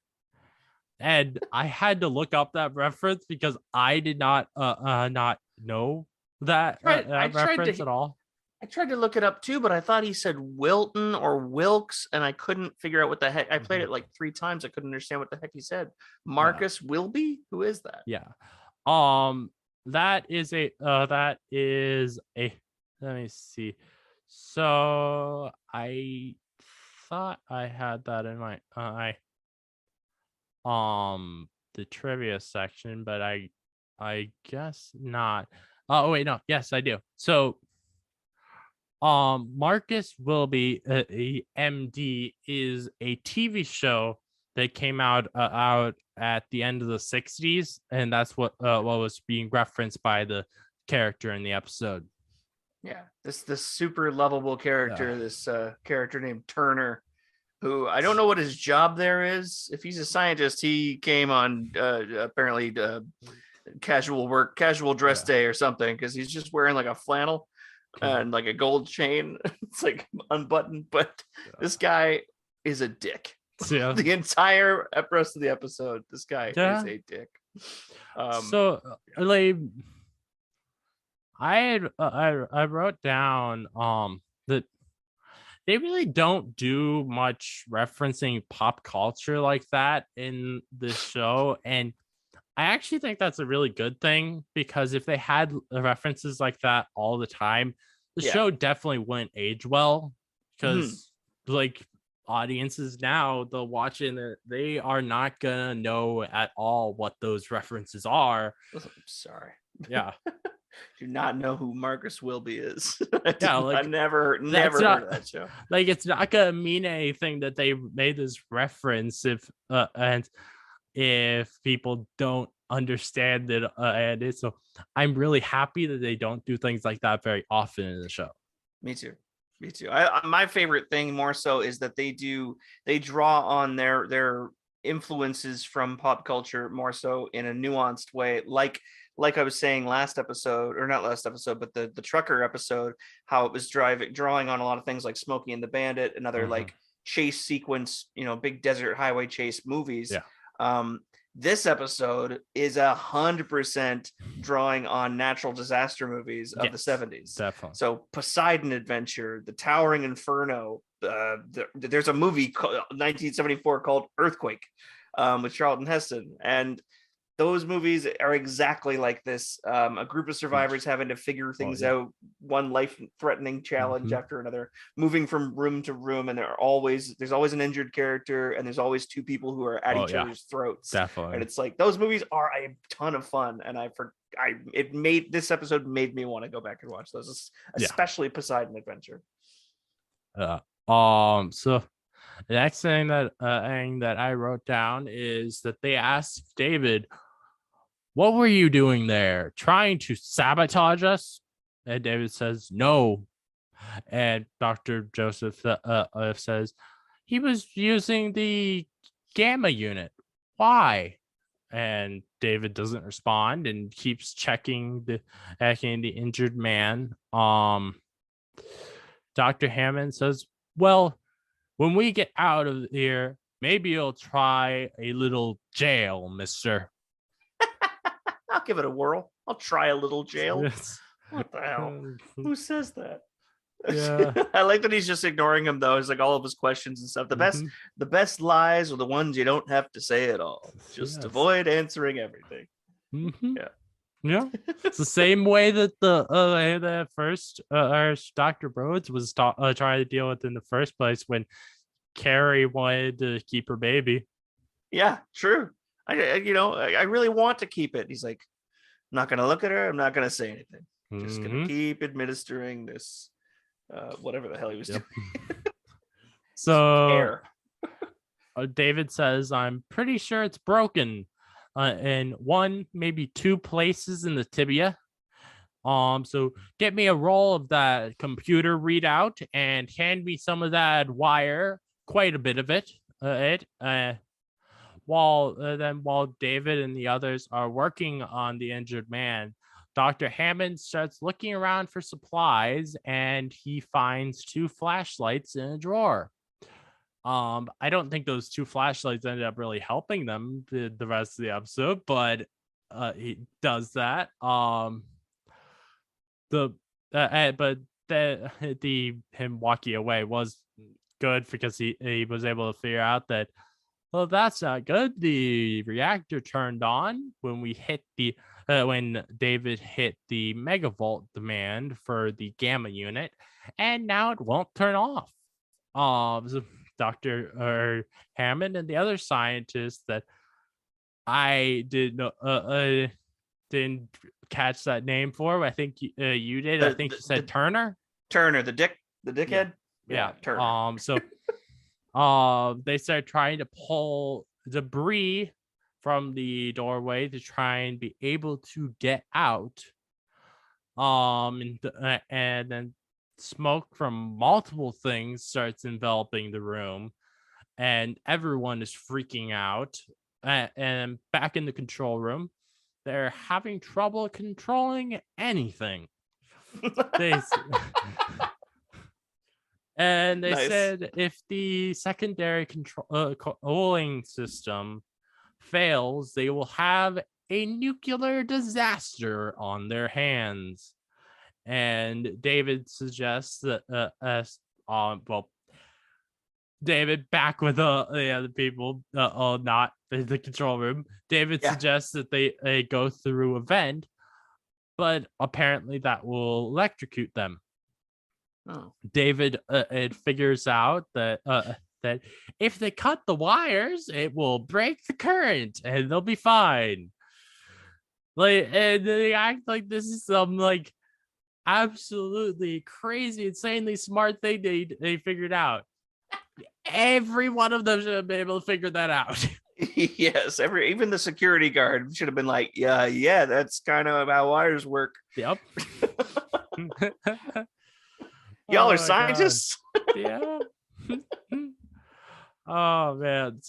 And I had to look up that reference because I did not know that reference at all. I tried to look it up too, but I thought he said Wilton or Wilkes, and I couldn't figure out what the heck. I played it like 3 times. I couldn't understand what the heck he said. Marcus Wilby? Who is that? Yeah. That is a let me see. So I thought I had that in my the trivia section, but I guess not. Oh wait, no, yes, I do. So Marcus Wilby, MD, is a TV show that came out at the end of the 60s, and that's what was being referenced by the character in the episode. Yeah, this super lovable character, this character named Turner, who I don't know what his job there is. If he's a scientist, he came on apparently casual dress day or something, because he's just wearing like a flannel and like a gold chain. It's like unbuttoned, but this guy is a dick. Yeah. The entire rest of the episode, this guy is a dick. So like I wrote down that they really don't do much referencing pop culture like that in this show, and I actually think that's a really good thing, because if they had references like that all the time, the show definitely wouldn't age well, because like audiences now, they'll watch it and they are not gonna know at all what those references are. I'm sorry. Yeah. Do not know who Marcus Wilby is. I never heard of that show. Like, it's not gonna mean anything that they made this reference if people don't understand it, and so I'm really happy that they don't do things like that very often in the show. Me too. My favorite thing more so is that they draw on their influences from pop culture more so in a nuanced way, like I was saying last episode, or not last episode, but the trucker episode, how it was drawing on a lot of things like Smokey and the Bandit and other like chase sequence, big desert highway chase movies. This episode is 100% drawing on natural disaster movies of the 70s. Definitely. So Poseidon Adventure, The Towering Inferno, there's a movie called 1974 called Earthquake with Charlton Heston, and those movies are exactly like this. A group of survivors having to figure things out, one life-threatening challenge after another, moving from room to room, and there's always an injured character, and there's always 2 people who are at each other's throats. Definitely. And it's like, those movies are a ton of fun, and this episode made me want to go back and watch those, especially Poseidon Adventure. So The next thing that I wrote down is that they asked David, "What were you doing there? Trying to sabotage us?" And David says, "No." And Dr. Joseph says, "He was using the gamma unit. Why?" And David doesn't respond and keeps checking the injured man. Dr. Hammond says, "Well, when we get out of here, maybe you'll try a little jail, mister." I'll give it a whirl. I'll try a little jail. Yes. What the hell? Who says that? Yeah. I like that he's just ignoring him though. It's like all of his questions and stuff. The best lies are the ones you don't have to say at all. Just avoid answering everything. Yeah. It's the same way that the first Dr. Rhodes was trying to deal with in the first place when Carrie wanted to keep her baby. Yeah, true. I really want to keep it. He's like, I'm not going to look at her. I'm not going to say anything. Just going to keep administering this, whatever the hell he was doing. So David says, "I'm pretty sure it's broken in one, maybe two places in the tibia. So get me a roll of that computer readout and hand me some of that wire, quite a bit of it. While David and the others are working on the injured man, Dr. Hammond starts looking around for supplies and he finds two flashlights in a drawer. I don't think those two flashlights ended up really helping them the rest of the episode, but he does that. Him walking away was good because he was able to figure out that, well, that's not good. The reactor turned on when when David hit the megavolt demand for the gamma unit, and now it won't turn off. So Dr. Hammond and the other scientists that I didn't catch that name for. I think you did. I think you said Turner. Turner, the dickhead. Yeah. Turner. So they started trying to pull debris from the doorway to try and be able to get out. And then smoke from multiple things starts enveloping the room, and everyone is freaking out. And back in the control room, they're having trouble controlling anything. And they said if the secondary controlling system fails, they will have a nuclear disaster on their hands. And David suggests that, David, back with the other people, not the control room. David suggests that they go through a vent, but apparently that will electrocute them. Oh. David it figures out that that if they cut the wires, it will break the current and they'll be fine. And they act like this is some absolutely crazy, insanely smart thing they figured out. Every one of them should have been able to figure that out. Yes, even the security guard should have been like, yeah, that's kind of how wires work. Yep. Y'all are scientists. Yeah. Oh man.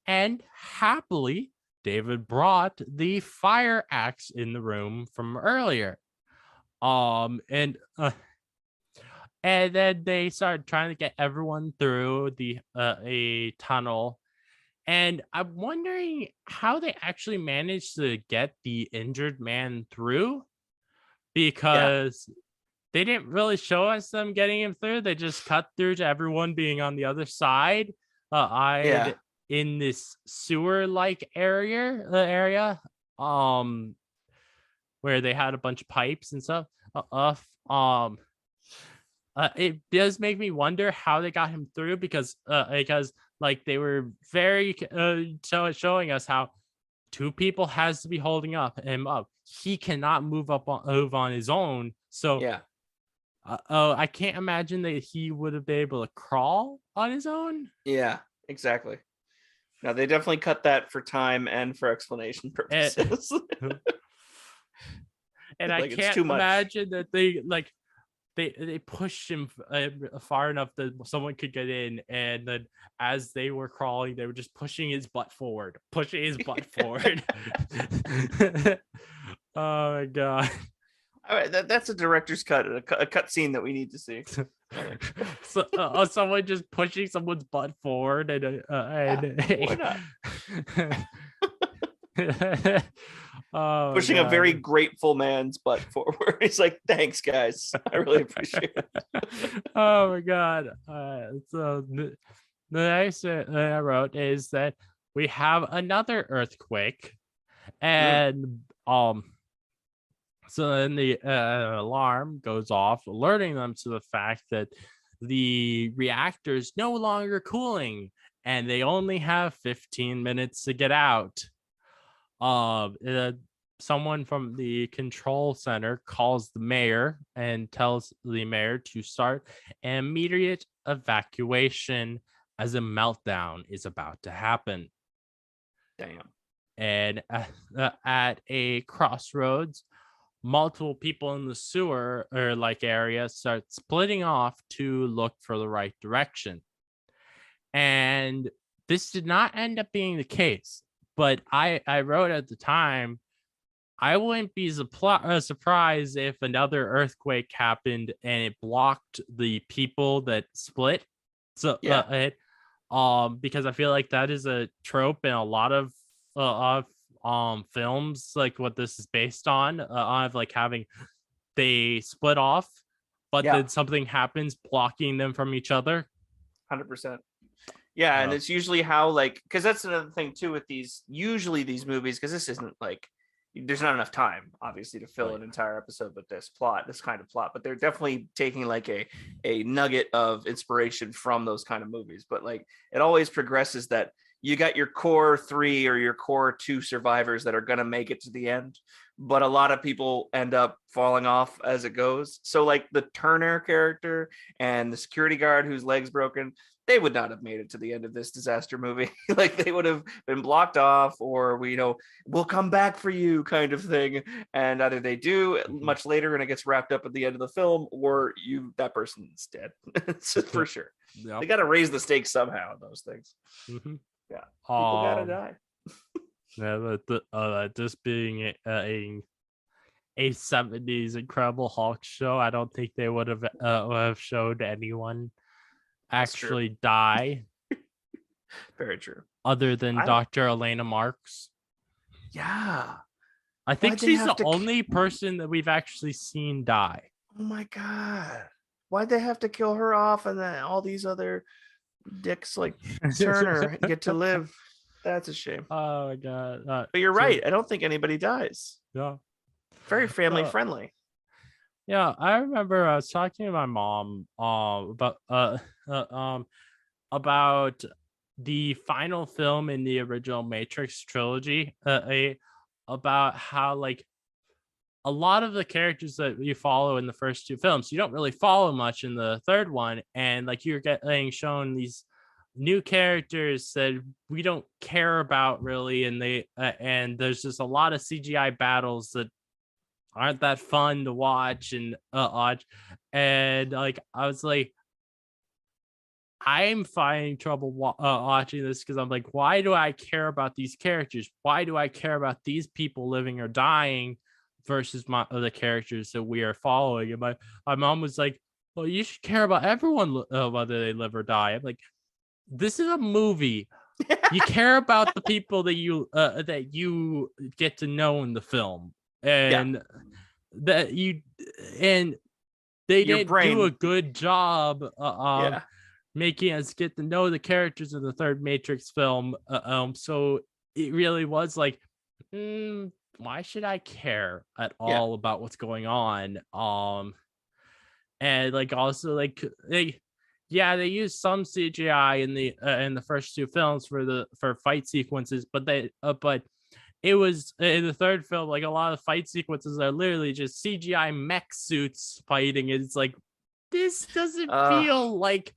And happily, David brought the fire axe in the room from earlier. And then they started trying to get everyone through a tunnel. And I'm wondering how they actually managed to get the injured man through, because they didn't really show us them getting him through. They just cut through to everyone being on the other side. In this sewer-like area, where they had a bunch of pipes and stuff. It does make me wonder how they got him through, because they were very showing us how two people has to be holding him up. He cannot move on his own. So I can't imagine that he would have been able to crawl on his own. Yeah, exactly. Now they definitely cut that for time and for explanation And, purposes. and I Like, it's can't too much. imagine that they pushed him far enough that someone could get in, and then as they were crawling, they were just pushing his butt forward. Oh my god. All right, that's a director's cut, a cut scene that we need to see. So, someone just pushing someone's butt forward, and Why not? Oh, Pushing a very grateful man's butt forward. He's like, "Thanks, guys. I really appreciate it." Oh my god. So the next thing I wrote is that we have another earthquake, and so then the alarm goes off, alerting them to the fact that the reactor is no longer cooling, and they only have 15 minutes to get out. Someone from the control center calls the mayor and tells the mayor to start an immediate evacuation as a meltdown is about to happen. Damn. And at a crossroads, multiple people in the sewer or area start splitting off to look for the right direction. And this did not end up being the case, but I wrote at the time, I wouldn't be surprised if another earthquake happened and it blocked the people that split. So Yeah. because I feel like that is a trope in a lot of films, like what this is based on, of like having they split off, but then something happens blocking them from each other. 100%. Yeah, and it's usually how, like, because that's another thing too with these movies, because this isn't like, there's not enough time obviously to fill an entire episode with this kind of plot, but they're definitely taking like a nugget of inspiration from those kind of movies. But like, it always progresses that you got your core 3 or your core 2 survivors that are going to make it to the end, but a lot of people end up falling off as it goes. So like the Turner character and the security guard whose leg's broken, they would not have made it to the end of this disaster movie. Like, they would have been blocked off, or we'll come back for you kind of thing. And either they do much later and it gets wrapped up at the end of the film, or that person's dead. For sure. Yep. They got to raise the stakes somehow in those things. Mm-hmm. Yeah. People gotta die. Yeah, this being a 70s Incredible Hulk show, I don't think they would have showed anyone actually die. Very true. Other than Dr. Elena Marks. Yeah. I think she's the only person that we've actually seen die. Oh my god. Why'd they have to kill her off and then all these other dicks like Turner get to live? That's a shame. Oh my god. But you're right. I don't think anybody dies. Yeah. Very family friendly. Yeah, I remember I was talking to my mom about the final film in the original Matrix trilogy, about how like a lot of the characters that you follow in the first 2 films, you don't really follow much in the third one, and like you're getting shown these new characters that we don't care about really, and and there's just a lot of CGI battles that aren't that fun to watch and like I was like, I'm finding trouble watching this because I'm like, why do I care about these characters? Why do I care about these people living or dying versus the characters that we are following? And my mom was like, well, you should care about everyone whether they live or die. I'm like, this is a movie. You care about the people that you get to know in the film, and they didn't do a good job making us get to know the characters in the third Matrix film. So it really was like, why should I care at all about what's going on? And like also like they use some CGI in the first 2 films for fight sequences, but it was in the third film, like a lot of fight sequences are literally just CGI mech suits fighting. It's like this doesn't Uh, feel like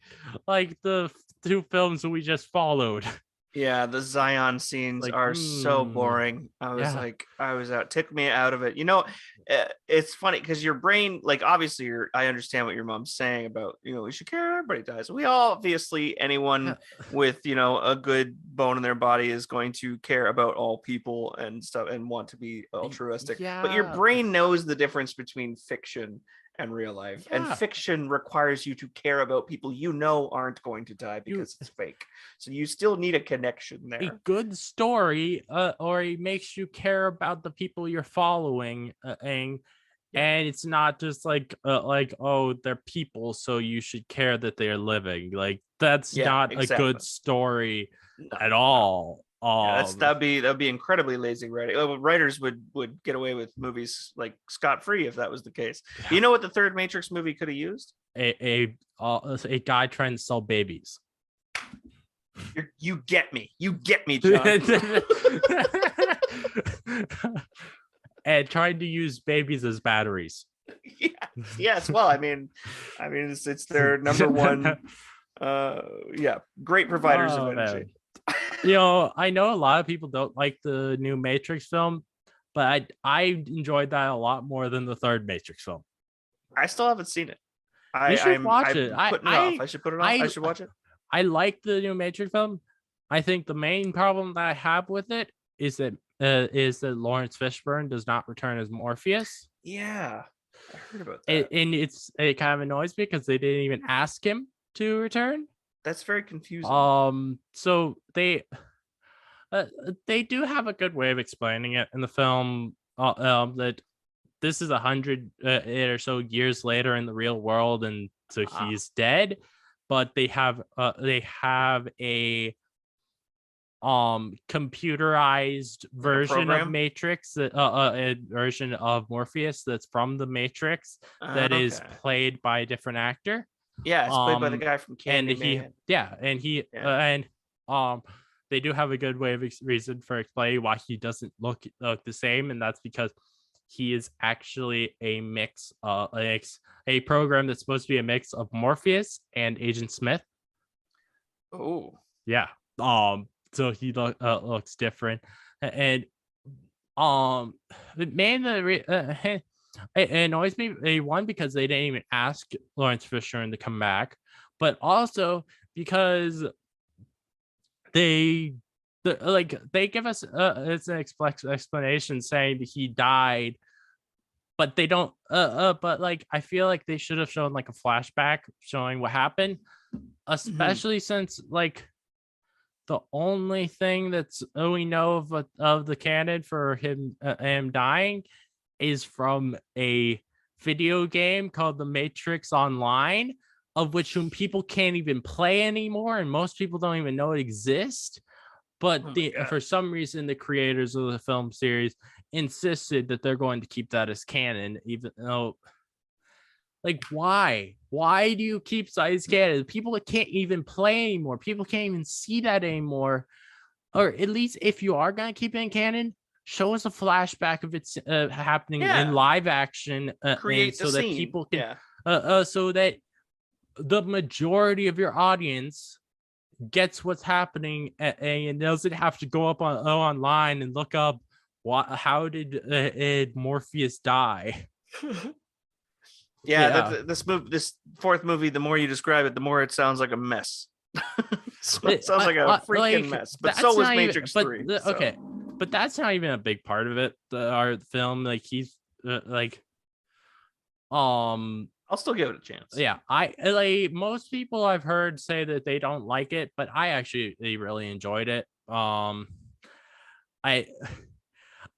the two films we just followed. Yeah, the Zion scenes Like, are so boring. yeah, I was out, took me out of it. You know, it's funny because your brain, like, obviously, I understand what your mom's saying about, we should care everybody dies. We all, obviously, anyone with, a good bone in their body is going to care about all people and stuff and want to be altruistic. But your yeah, brain knows the difference between fiction and real life, and yeah. fiction requires you to care about people aren't going to die because it's fake, so you still need a connection A there. good story, or it makes you care about the people you're following, and it's not just like oh, they're people, so you should care that they're living. Like, that's not a good story at all. Yeah, that'd be incredibly lazy writing. Writers would get away with movies like scot-free if that was the case. Yeah. You know what the third Matrix movie could have used? A guy trying to sell babies. You get me, John. And trying to use babies as batteries. Yes. Well, I mean, it's their number one. Great providers of energy. I know a lot of people don't like the new Matrix film, but I enjoyed that a lot more than the third Matrix film. I still haven't seen it. You should watch it. I should put it off. I should watch it. I like the new Matrix film. I think the main problem that I have with it is that Lawrence Fishburne does not return as Morpheus. Yeah, I heard about that. And it kind of annoys me because they didn't even ask him to return. That's very confusing. So they do have a good way of explaining it in the film. That this is 100 or so years later in the real world, and so he's dead. But they have a computerized version of Matrix, a version of Morpheus that's from the Matrix that is played by a different actor. Yeah, it's played by the guy from Candyman. And they do have a good way of reason for explaining why he doesn't look the same, and that's because he is actually a mix, a program that's supposed to be a mix of Morpheus and Agent Smith. Oh, yeah. So he looks different, and it annoys me, one, because they didn't even ask Lawrence Fishburne to come back, but also because they give us it's an explanation saying that he died, but they don't but like I feel like they should have shown like a flashback showing what happened, especially since like the only thing that's we know of the canon for him dying is from a video game called The Matrix Online, of which people can't even play anymore, and most people don't even know it exists. But for some reason, the creators of the film series insisted that they're going to keep that as canon, even though, like, why? Why do you keep size canon? People can't even play anymore. People can't even see that anymore. Or at least if you are going to keep it in canon, show us a flashback of it's happening in live action, create so that people can, so that the majority of your audience gets what's happening and doesn't have to go up online and look up how did Morpheus die. This fourth movie, the more you describe it, the more it sounds like a mess. It sounds like a freaking mess. But so was Matrix 3. Okay, but that's not even a big part of it. Our film, like, he's I'll still give it a chance. Yeah, I like most people I've heard say that they don't like it, but I actually really enjoyed it.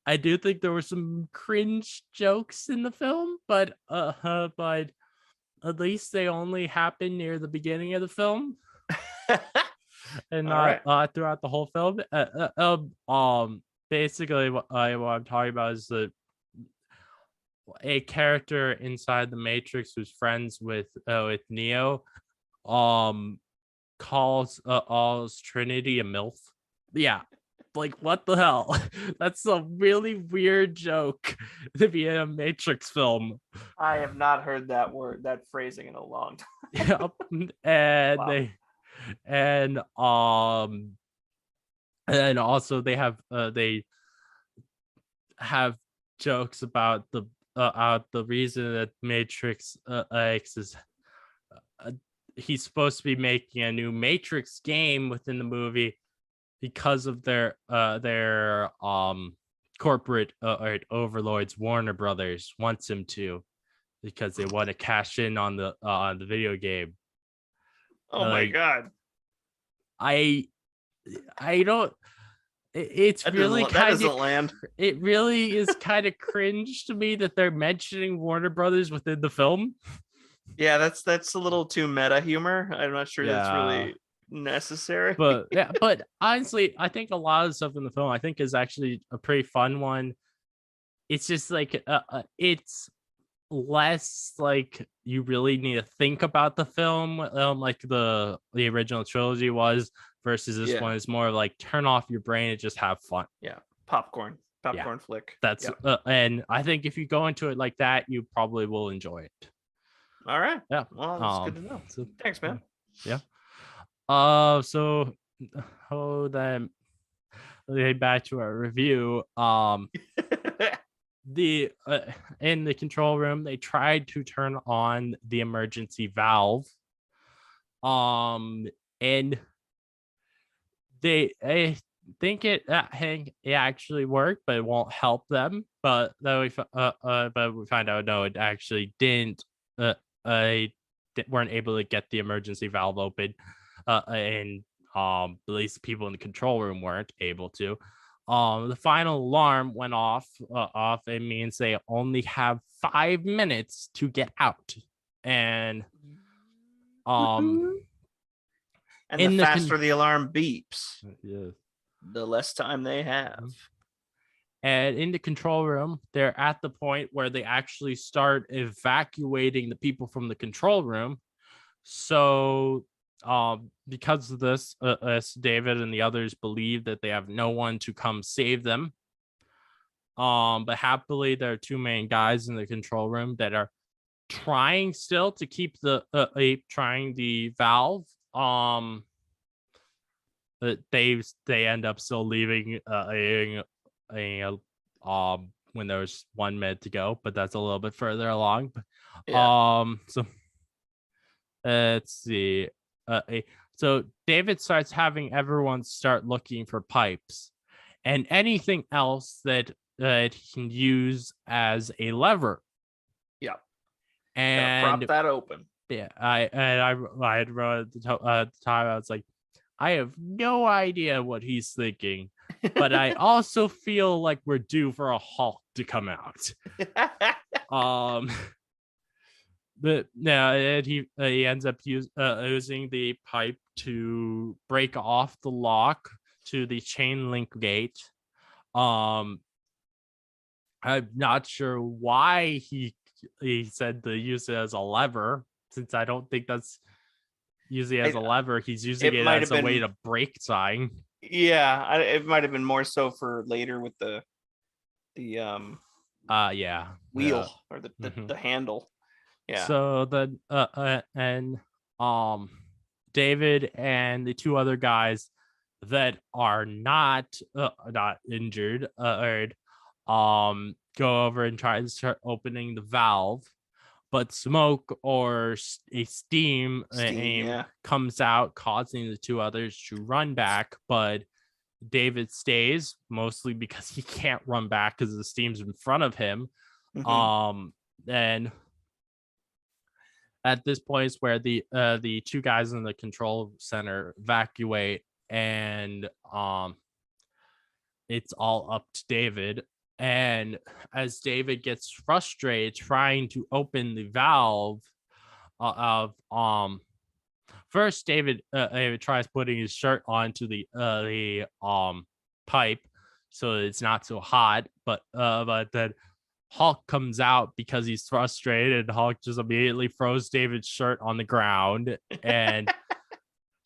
I do think there were some cringe jokes in the film, but at least they only happen near the beginning of the film, and not throughout the whole film. Basically, what I'm talking about is a character inside the Matrix who's friends with Neo, calls Trinity a MILF. Yeah. Like, what the hell? That's a really weird joke to be in a Matrix film. I have not heard that phrasing in a long time. Yep. And Wow. they and and also they have jokes about the reason that Matrix X is he's supposed to be making a new Matrix game within the movie because of their corporate overlords. Warner Brothers wants him to, because they want to cash in on the video game. Oh my god. I don't. It's That really doesn't land. It really is kind of cringe to me that they're mentioning Warner Brothers within the film. Yeah, that's a little too meta humor. I'm not sure that's really necessary. But yeah, but honestly, I think a lot of the stuff in the film I think is actually a pretty fun one. It's just like it's less like you really need to think about the film, like the original trilogy was, versus this one is more like turn off your brain and just have fun. Yeah, popcorn flick. That's and I think if you go into it like that, you probably will enjoy it. All right. Yeah. Well, that's good to know. So, thanks, man. Yeah. So then back to our review. The in the control room, they tried to turn on the emergency valve. And I think it actually worked, but it won't help them. But then we find out no, it actually didn't. Weren't able to get the emergency valve open, and at least people in the control room weren't able to. The final alarm went off. It means they only have 5 minutes to get out, and the faster the alarm beeps, the less time they have. And in the control room, they're at the point where they actually start evacuating the people from the control room. So because of this, David and the others believe that they have no one to come save them. But happily, there are 2 main guys in the control room that are trying still to keep trying the valve. They end up still leaving when there's 1 minute to go, but that's a little bit further along. So let's see. So David starts having everyone start looking for pipes and anything else that he can use as a lever. Yeah. And prop that open. Yeah, I had wrote at the time, I was like, I have no idea what he's thinking, but I also feel like we're due for a Hulk to come out. But yeah, he ends up using the pipe to break off the lock to the chain link gate. I'm not sure why he said to use it as a lever, since I don't think that's using it as a lever. He's using it as a way to break sign. Yeah, it might have been more so for later with the wheel or the handle. Yeah. So then and David and the 2 other guys that are not injured go over and try to start opening the valve, but smoke or a steam comes out, causing the 2 others to run back. But David stays, mostly because he can't run back because the steam's in front of him. And at this point is where the 2 guys in the control center evacuate, and it's all up to David. And as David gets frustrated trying to open the valve first David tries putting his shirt onto the pipe so it's not so hot, but then Hulk comes out because he's frustrated, and Hulk just immediately throws David's shirt on the ground and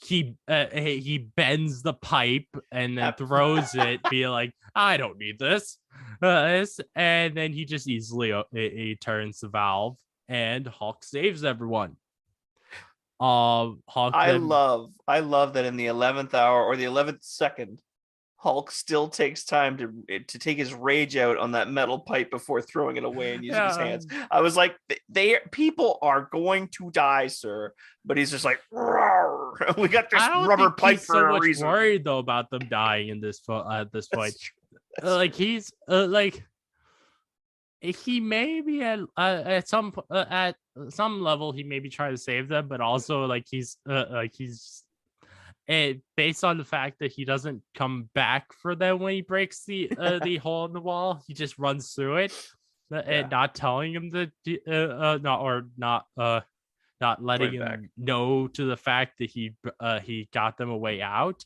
he bends the pipe and then throws it, be like, I don't need this, and then he just easily he turns the valve, and Hulk saves everyone. Hulk. I love that in the 11th hour or the 11th second, Hulk still takes time to take his rage out on that metal pipe before throwing it away and using his hands. I was like, people are going to die, sir. But he's just like, rawr. We got this rubber pipe for a reason. Worried though about them dying in this at this point. Like he's like he may be at some level he may be trying to save them, but also like he's based on the fact that he doesn't come back for them when he breaks the hole in the wall, he just runs through it, and not telling him that not letting him know to the fact that he got them a way out.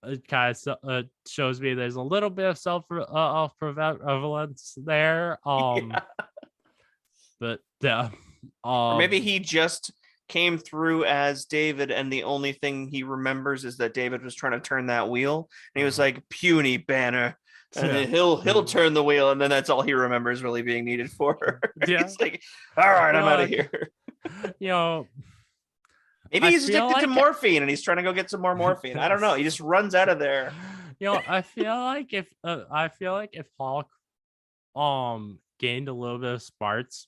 It kind of shows me there's a little bit of self-prevalence there. But or maybe he just came through as David, and the only thing he remembers is that David was trying to turn that wheel, and he was like, puny Banner, and then he'll turn the wheel, and then that's all he remembers really being needed for. He's like, all right, I'm out of here. Maybe he's addicted to morphine and he's trying to go get some more morphine. I don't know. He just runs out of there. I feel like if Hulk gained a little bit of smarts,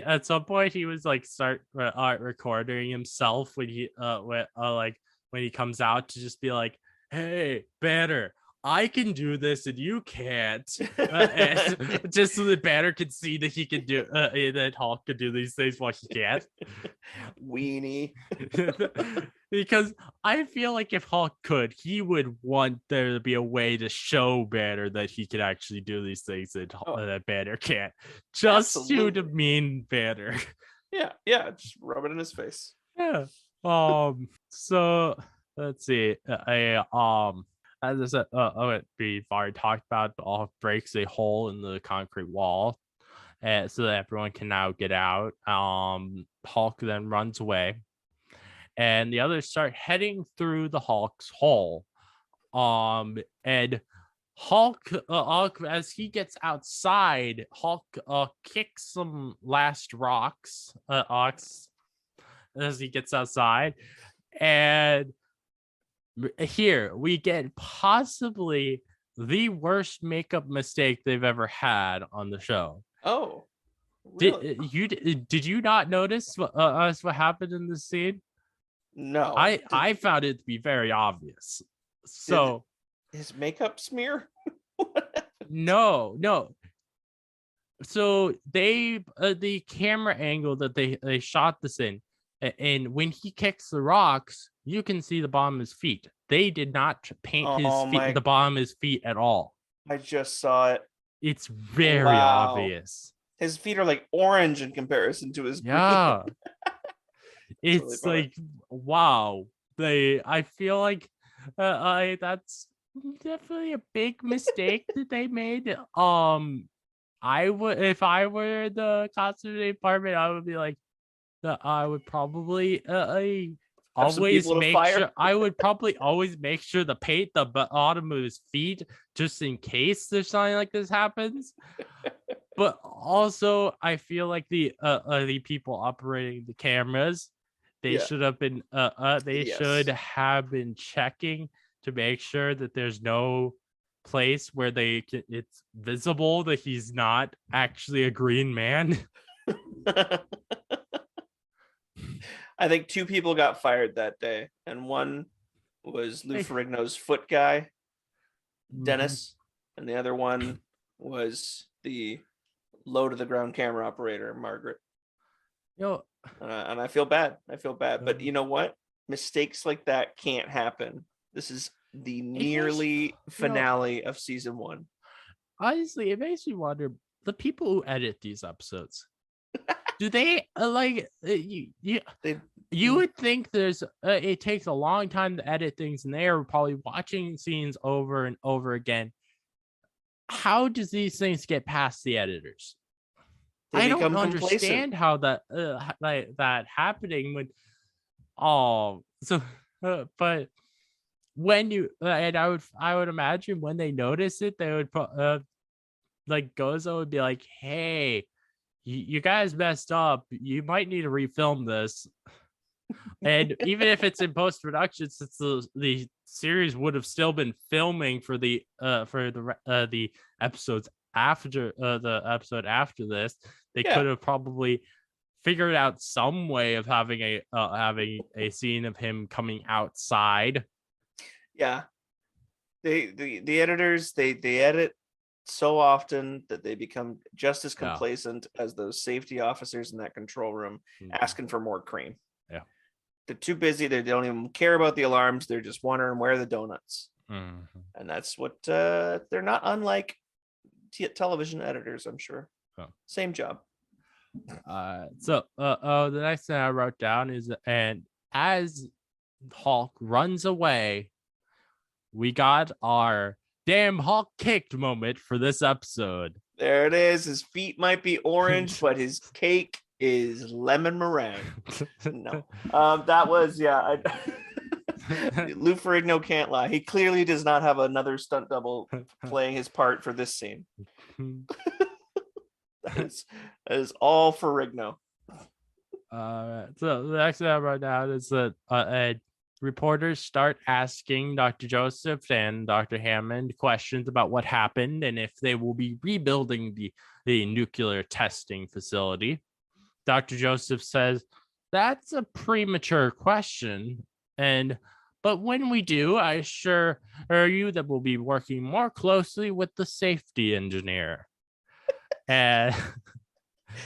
at some point he was like start recording himself when he when he comes out to just be like, hey, Banner, I can do this and you can't, just so that Banner can see that he can do that Hulk can do these things while he can't. Weenie. Because I feel like if Hulk could, he would want there to be a way to show Banner that he can actually do these things that Banner can't, just to demean Banner. Yeah, just rub it in his face. Yeah. So let's see. As I said, we've already talked about, Hulk breaks a hole in the concrete wall, so that everyone can now get out. Hulk then runs away, and the others start heading through the Hulk's hole. And Hulk, as he gets outside, Hulk kicks some last rocks, as he gets outside, and here we get possibly the worst makeup mistake they've ever had on the show. Oh, really? Did you not notice what happened in this scene? No, I found it to be very obvious. So his makeup smear? No. So they the camera angle that they shot this in, and when he kicks the rocks, you can see the bottom of his feet. They did not paint the bottom of his feet at all. I just saw it. It's very obvious. His feet are like orange in comparison to his green. It's really like, wow. I feel like that's definitely a big mistake that they made. I would, if I were the costume department, I would be like, I would probably always make sure. I would probably always make sure to paint the bottom of his feet just in case there's something like this happens. But also, I feel like the people operating the cameras, they should have been should have been checking to make sure that there's no place where it's visible that he's not actually a green man. I think 2 people got fired that day, and one was Lou Ferrigno's foot guy, Dennis, and the other one was the low to the ground camera operator, Margaret. And I feel bad. But you know what? Mistakes like that can't happen. This is the nearly finale of season 1. Honestly, it makes me wonder, the people who edit these episodes, do they you would think there's it takes a long time to edit things, and they are probably watching scenes over and over again. How does these things get past the editors? I don't understand how that happening when Oh, so but when you and I would imagine when they notice it, they would like Gozo would be like, "Hey, you guys messed up. You might need to refilm this." And even if it's in post production, since the series would have still been filming for the episodes after the episode after this, they could Yeah, have probably figured out some way of having a scene of him coming outside. yeah. The editors they edit so often that they become just as Yeah. complacent as those safety officers in that control room Mhm. asking for more cream. Yeah. They're too busy. They don't even care about the alarms. They're just wondering where are the donuts. Mhm. And that's what they're not unlike television editors, I'm sure. Oh. Same job. The next thing I wrote down is, and as Hulk runs away, we got our damn Hulk kicked moment for this episode. There it is. His feet might be orange, but his cake is lemon meringue. No. That was Lou Ferrigno can't lie. He clearly does not have another stunt double playing his part for this scene. that is all Ferrigno. So the next thing I wrote down is that reporters start asking Dr. Joseph and Dr. Hammond questions about what happened and if they will be rebuilding the nuclear testing facility. Dr. Joseph says, "That's a premature question. But when we do, I assure you that we'll be working more closely with the safety engineer." And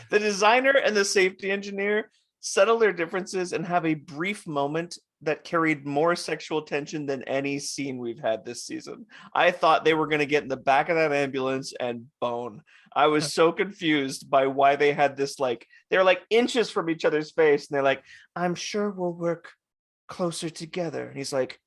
the designer and the safety engineer settle their differences and have a brief moment that carried more sexual tension than any scene we've had this season. I thought they were going to get in the back of that ambulance and bone. I was so confused by why they had this, like, they're like inches from each other's face. And they're like, "I'm sure we'll work closer together." And he's like,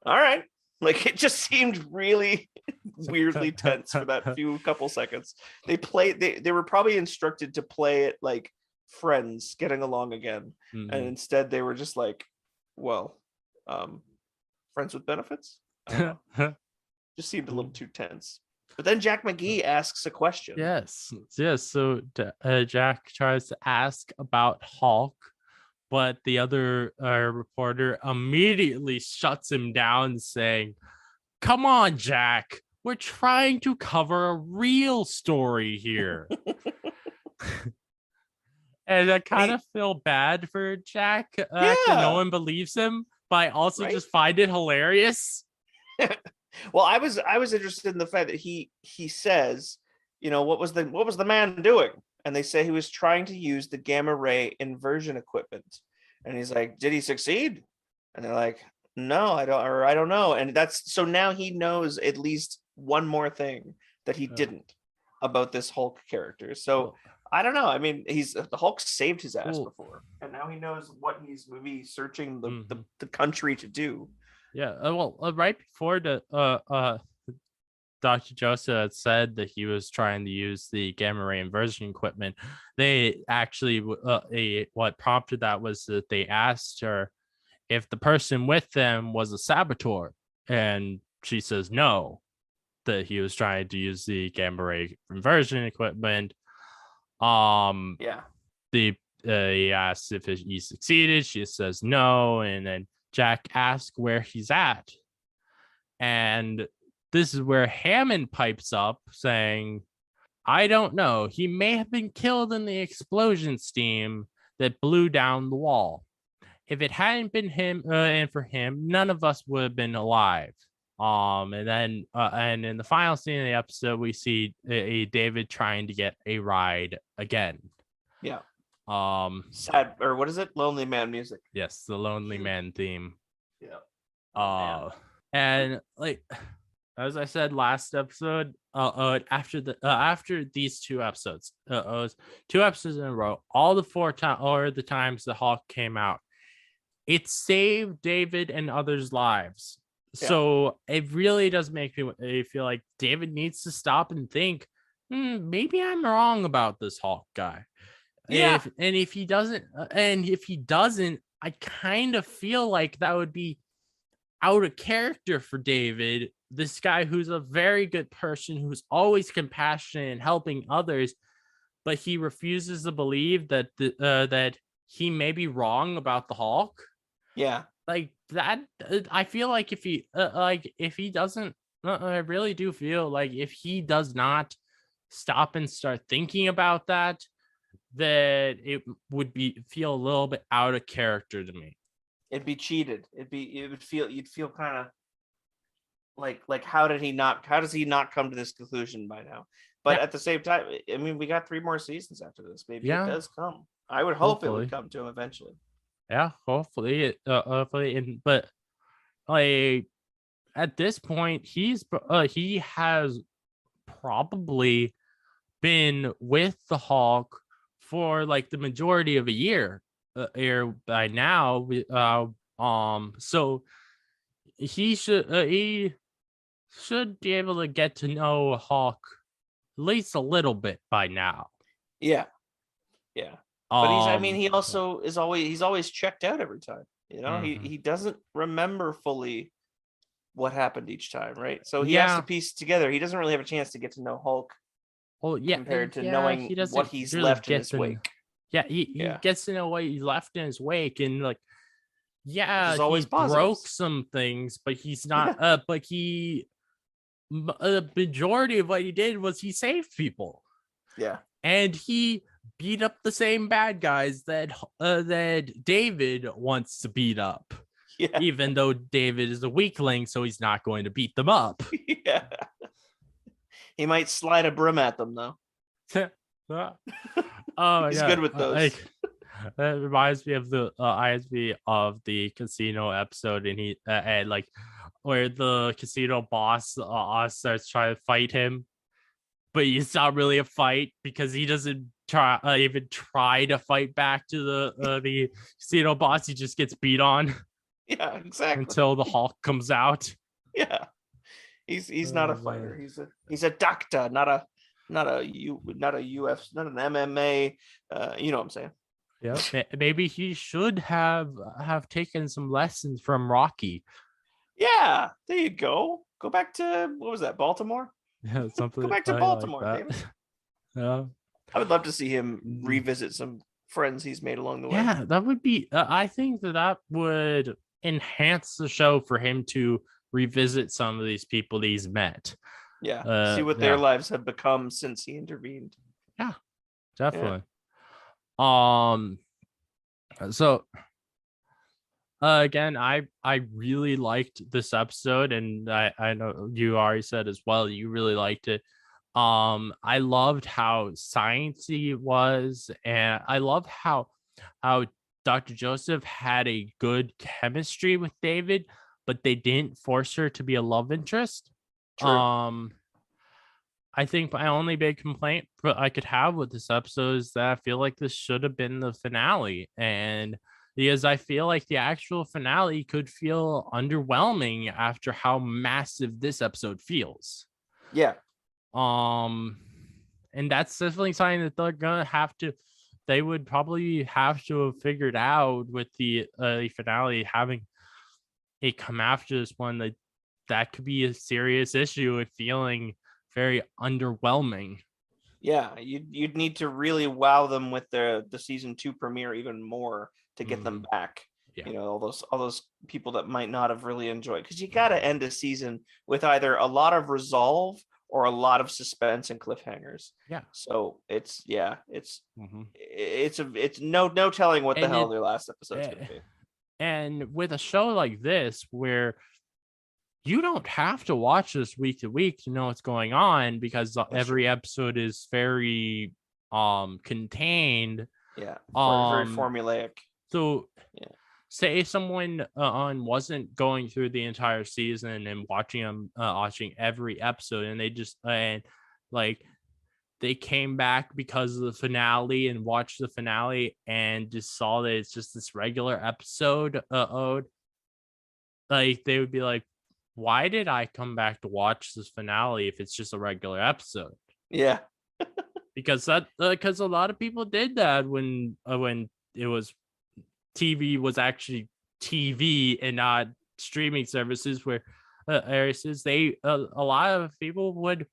"All right." Like, it just seemed really weirdly tense for that couple seconds. They were probably instructed to play it like friends getting along again. Mhm. And instead they were just like, well, friends with benefits? I don't know. Just seemed a little too tense. But then Jack McGee asks a question. Yes. So Jack tries to ask about Hulk, but the other reporter immediately shuts him down, saying, "Come on, Jack. We're trying to cover a real story here." And I kind of feel bad for Jack that no one believes him, but I also just find it hilarious. Well, I was interested in the fact that he says, what was the man doing? And they say he was trying to use the gamma ray inversion equipment. And he's like, "Did he succeed?" And they're like, "No, I don't know." And that's so now he knows at least one more thing that he didn't about this Hulk character. So I don't know. I mean, the Hulk saved his ass before, and now he knows what he's maybe searching the country to do. Yeah. Right before Dr. Joseph had said that he was trying to use the gamma ray inversion equipment, they actually what prompted that was that they asked her if the person with them was a saboteur, and she says no, that he was trying to use the gamma ray inversion equipment. He asks if he succeeded. She says no, and then Jack asks where he's at, and this is where Hammond pipes up saying, "I don't know. He may have been killed in the explosion steam that blew down the wall. If it hadn't been him, and for him, none of us would have been alive." And then and in the final scene of the episode, we see a David trying to get a ride again. Yeah. Sad, or what is it? Lonely Man music. Yes, the Lonely Man theme. Yeah. And like as I said last episode, after these two episodes, it was 2 episodes in a row, all the 4 times or the times the Hulk came out, it saved David and others' lives. So it really does make me feel like David needs to stop and think, maybe I'm wrong about this Hulk guy. Yeah. If he doesn't, I kind of feel like that would be out of character for David, this guy who's a very good person, who's always compassionate and helping others, but he refuses to believe that that he may be wrong about the Hulk. Yeah. Like that, I feel like if he doesn't, I really do feel like if he does not stop and start thinking about that, that it would feel a little bit out of character to me. It'd be cheated. You'd feel kind of like how does he not come to this conclusion by now? But Yeah. at the same time, I mean, we got 3 more seasons after this. Maybe Yeah. it does come. I would hope Hopefully. it would come to him eventually. Yeah, hopefully, but like at this point, he has probably been with the Hulk for like the majority of a year, by now. So he should be able to get to know Hulk at least a little bit by now. Yeah. But he also is always checked out every time. He doesn't remember fully what happened each time, right? So he has to piece together. He doesn't really have a chance to get to know Hulk. Compared to knowing what he's really left in his wake. He gets to know what he left in his wake, and like, he broke some things, but he's not. But the majority of what he did was he saved people. Yeah, and he beat up the same bad guys that David wants to beat up. Yeah, even though David is a weakling, so he's not going to beat them up. Yeah. He might slide a broom at them, though. Oh, he's good with those. That reminds me of the casino episode, and he and like where the casino boss starts trying to fight him, but it's not really a fight because he doesn't even try to fight back to the casino boss. He just gets beat on. Yeah, exactly. Until the Hulk comes out. Yeah. He's not a fighter. He's a doctor, not an MMA. You know what I'm saying? Yeah, maybe he should have taken some lessons from Rocky. Yeah, there you go. Go back to, what was that, Baltimore? Yeah, something. Go back to Baltimore, like David. Yeah, I would love to see him revisit some friends he's made along the way. Yeah, that would be. I think that would enhance the show for him to revisit some of these people he's met. Yeah, see what their lives have become since he intervened. Yeah, definitely. Yeah. So again, I really liked this episode, and I know you already said as well you really liked it. I loved how sciencey it was, and I love how Dr. Joseph had a good chemistry with David, but they didn't force her to be a love interest. True. I think my only big complaint I could have with this episode is that I feel like this should have been the finale, and because I feel like the actual finale could feel underwhelming after how massive this episode feels. Yeah. And that's definitely something that they're gonna have to. They would probably have to have figured out with the finale having it come after this one, that could be a serious issue with feeling very underwhelming. Yeah, you'd need to really wow them with the season 2 premiere even more to get them back. Yeah. All those people that might not have really enjoyed, because you got to end a season with either a lot of resolve or a lot of suspense and cliffhangers. Yeah. So it's no telling what the hell their last episode's gonna be. And with a show like this, where you don't have to watch this week to week to know what's going on, because every episode is very contained. Yeah. Very formulaic. So say someone wasn't going through the entire season and watching every episode, and they just they came back because of the finale and watched the finale and just saw that it's just this regular episode. Like they would be like, why did I come back to watch this finale if it's just a regular episode? Yeah. because a lot of people did that when it was TV was actually TV and not streaming services where they a lot of people would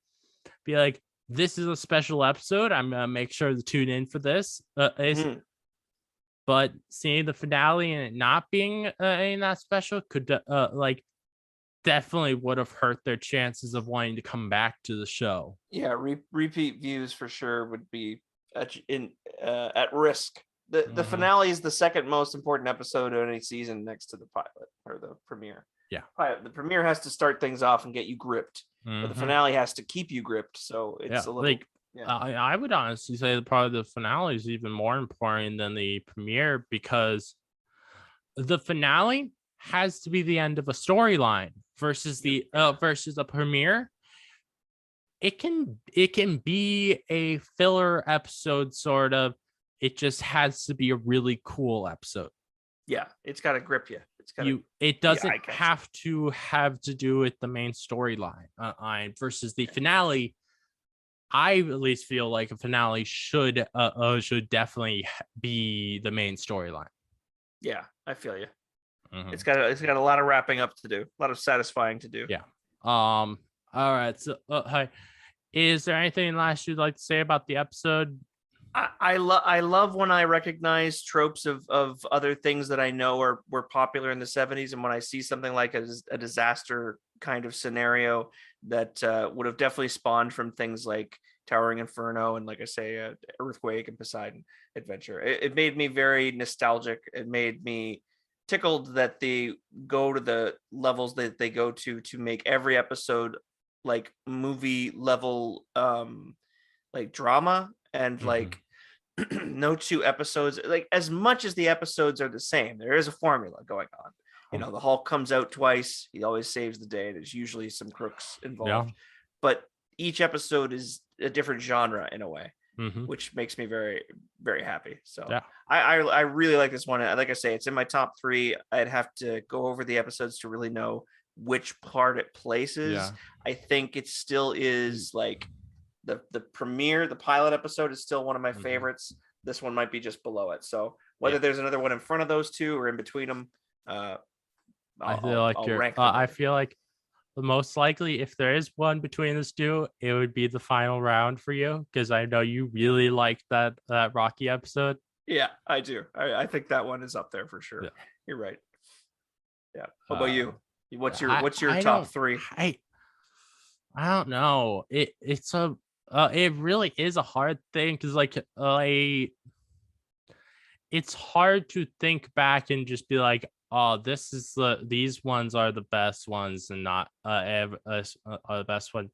be like, this is a special episode, I'm gonna make sure to tune in for this. But seeing the finale and it not being in that special could like definitely would have hurt their chances of wanting to come back to the show. Yeah, repeat views for sure would be at risk. The finale is the second most important episode of any season, next to the pilot or the premiere. Yeah, the premiere has to start things off and get you gripped, but the finale has to keep you gripped. So it's a little like. Yeah. I would honestly say that probably the finale is even more important than the premiere, because the finale has to be the end of a storyline versus versus a premiere. It can be a filler episode, sort of. It just has to be a really cool episode. Yeah, it's got to grip you. It doesn't have to do with the main storyline. Versus the finale, I at least feel like a finale should definitely be the main storyline. Yeah, I feel you. It's got a lot of wrapping up to do, a lot of satisfying to do. Yeah. All right. So, hi. Is there anything last you'd like to say about the episode? I love when I recognize tropes of other things that I know were popular in the 70s, and when I see something like a disaster kind of scenario that would have definitely spawned from things like Towering Inferno and, like I say, Earthquake and Poseidon Adventure. It made me very nostalgic. It made me tickled that they go to the levels that they go to make every episode like movie level like drama, and like no two episodes, like as much as the episodes are the same, there is a formula going on. You know, the Hulk comes out twice, he always saves the day, there's usually some crooks involved, but each episode is a different genre in a way, which makes me very, very happy. So I really like this one. Like I say, it's in my top 3. I'd have to go over the episodes to really know which part it places. I think it still is like the premiere, the pilot episode is still one of my favorites. This one might be just below it. So whether there's another one in front of those two or in between them, I feel like the most likely, if there is one between those two, it would be the final round for you, because I know you really like that Rocky episode. Yeah, I do. I think that one is up there for sure. Yeah. You're right. Yeah. What about you? What's your top 3? I don't know. It really is a hard thing, because it's hard to think back and just be like, oh, these ones are the best ones and not the best one.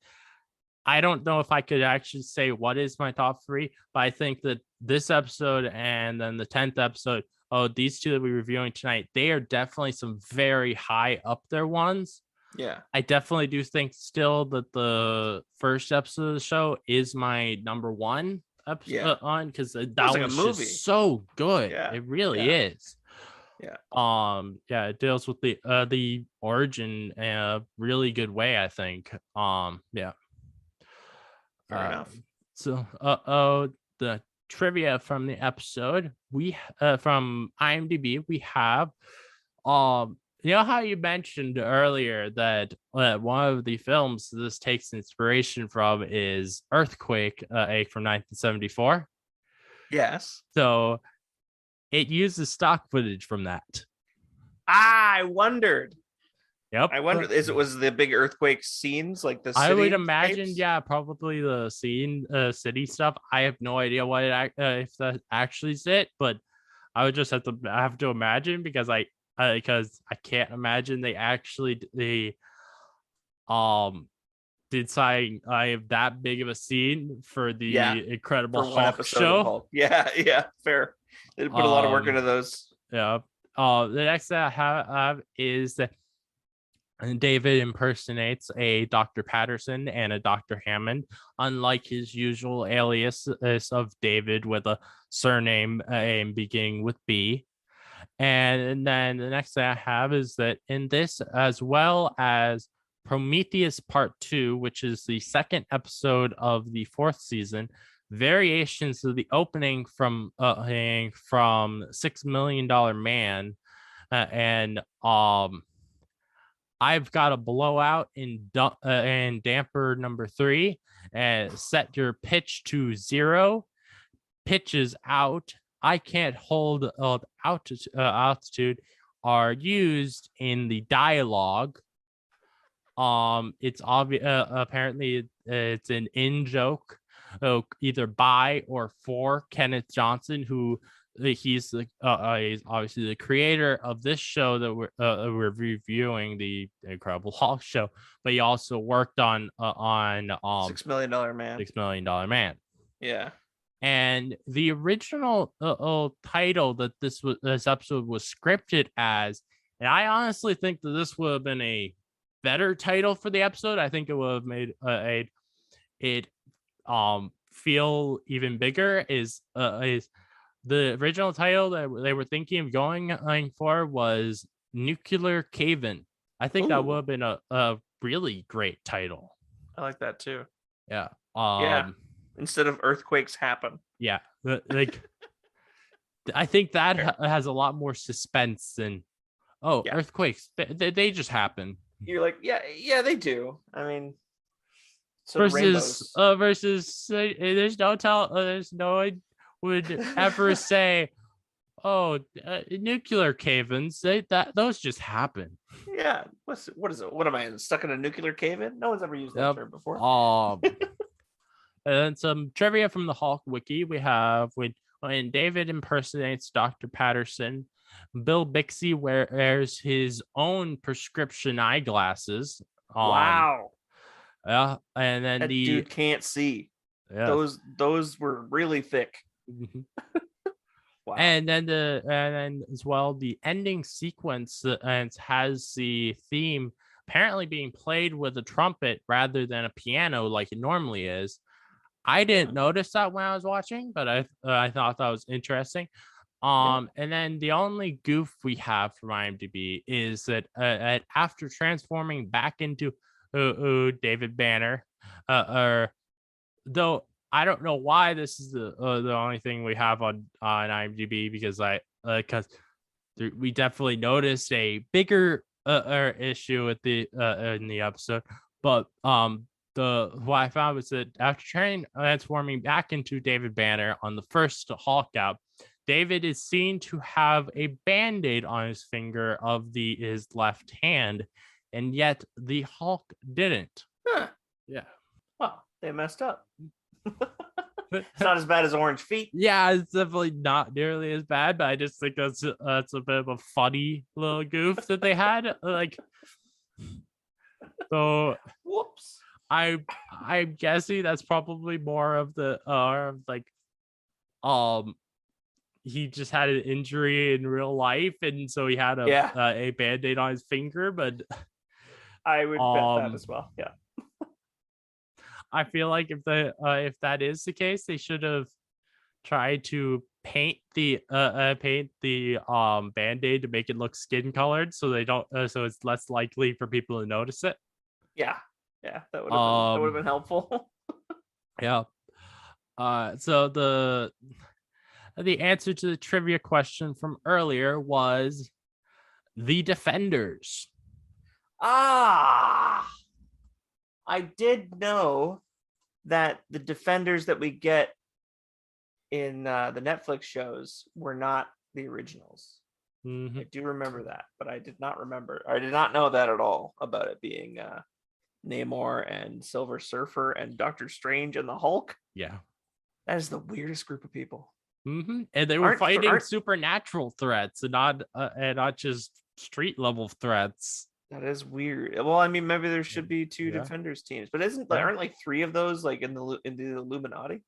I don't know if I could actually say what is my top 3, but I think that this episode and then the 10th episode, these two that we're reviewing tonight, they are definitely some very high up there ones. Yeah, I definitely do think still that the first episode of the show is my number 1 episode on, because that was like just so good. It really is. It deals with the origin in a really good way, I think. Fair enough. So the trivia from the episode, we from IMDb, we have you know how you mentioned earlier that one of the films this takes inspiration from is Earthquake, from 1974. Yes. So it uses stock footage from that. I wondered. Yep. I wondered, was the big earthquake scenes like the city? I would imagine, probably the city stuff. I have no idea what if that actually is it, but I would just have to imagine, because I can't imagine they actually did something I have that big of a scene for the Incredible Hulk show. Yeah, fair. They put a lot of work into those. Yeah. The next thing I have is that David impersonates a Dr. Patterson and a Dr. Hammond, unlike his usual alias of David with a surname beginning with B. And then the next thing I have is that in this, as well as Prometheus Part 2, which is the second episode of the 4th season, variations of the opening from $6 Million Man, and I've got a blowout in damper number 3, and set your pitch to 0. Pitches out. I can't hold altitude are used in the dialogue. It's obvious. Apparently, it's an in joke, either by or for Kenneth Johnson, who he's obviously the creator of this show that we're reviewing, the Incredible Hulk show. But he also worked on $6 Million Man. $6 Million Man. Yeah. And the original title that this episode was scripted as, and I honestly think that this would have been a better title for the episode. I think it would have made it feel even bigger. Is the original title that they were thinking of going for was Nuclear Cave-In. I think that would have been a really great title. I like that too. Yeah. Instead of Earthquakes Happen. Yeah. Like, I think that has a lot more suspense than earthquakes. They just happen. You're like, yeah, they do. I mean, so versus there's no one would ever say, nuclear cave-ins. Those just happen. Yeah. What is it? What am I stuck in a nuclear cave-in? No one's ever used that term before. And some trivia from the Hulk wiki. We have when David impersonates Dr. Patterson, Bill Bixby wears his own prescription eyeglasses. Wow. Yeah, and then that dude can't see. Yeah. Those were really thick. Wow. And then as well, the ending sequence has the theme apparently being played with a trumpet rather than a piano like it normally is. I didn't notice that when I was watching, but I thought that was interesting. And then the only goof we have from IMDb is that after transforming back into David Banner, though I don't know why this is the only thing we have on IMDb, because we definitely noticed a bigger issue with in the episode, but what I found was that after transforming back into David Banner on the first Hulk out, David is seen to have a Band-Aid on his finger of his left hand, and yet the Hulk didn't. Huh. Yeah. Well, they messed up. It's not as bad as Orange Feet. Yeah, it's definitely not nearly as bad, but I just think that's a bit of a funny little goof that they had. Like, so whoops. I'm guessing that's probably more of the he just had an injury in real life, and so he had a Band-Aid on his finger. But I would bet that as well. Yeah. I feel like if that is the case, they should have tried to paint the Band-Aid to make it look skin colored, so they don't so it's less likely for people to notice it. Yeah, that would have been helpful. Yeah. So the answer to the trivia question from earlier was the Defenders. I did know that the Defenders that we get in the Netflix shows were not the originals. Mm-hmm. I do remember that, but I did not know that at all about it being Namor and Silver Surfer and Doctor Strange and the Hulk. Yeah. That is the weirdest group of people. Mm-hmm. And they were fighting supernatural threats and not just street level threats. That is weird. Well, I mean, maybe there should be two Defenders teams, but aren't like three of those like in the Illuminati?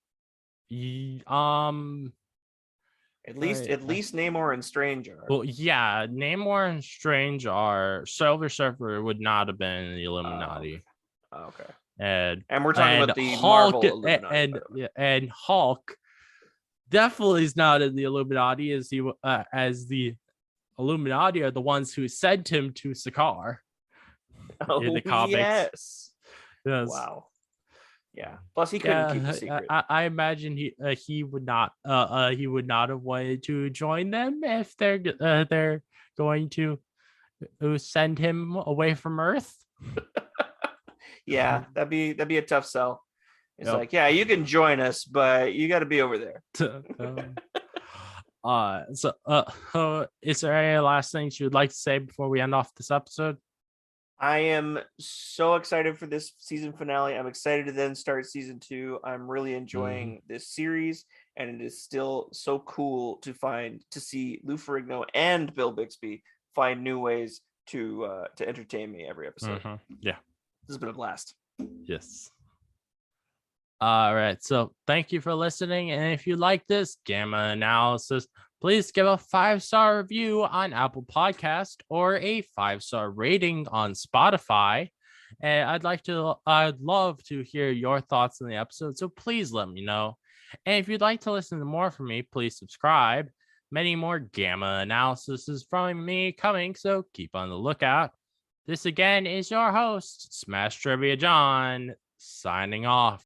At least Namor and Strange are. Well, yeah, Namor and Strange are. Silver Surfer would not have been in the Illuminati. Oh, okay. And we're talking about the Hulk, Marvel Illuminati, and Hulk definitely is not in the Illuminati, as the Illuminati are the ones who sent him to Sakaar in the comics. Yes. Wow. Yeah. Plus, he couldn't keep the Yeah, secret. I imagine he would not have wanted to join them if they're going to send him away from Earth. Yeah, that'd be a tough sell. It's Yep. like, yeah, you can join us, but you got to be over there. Is there any last things you'd like to say before we end off this episode? I am so excited for this season finale. I'm excited to then start season 2. I'm really enjoying this series, and it is still so cool to see Lou Ferrigno and Bill Bixby find new ways to entertain me every episode. Yeah, this has been a blast. Yes. All right, so thank you for listening, and if you like this Gamma analysis, please give a 5-star review on Apple Podcast or a 5-star rating on Spotify. And I'd love to hear your thoughts on the episode, so please let me know. And if you'd like to listen to more from me, please subscribe. Many more Gamma analyses from me coming, so keep on the lookout. This again is your host, Smash Trivia John, signing off.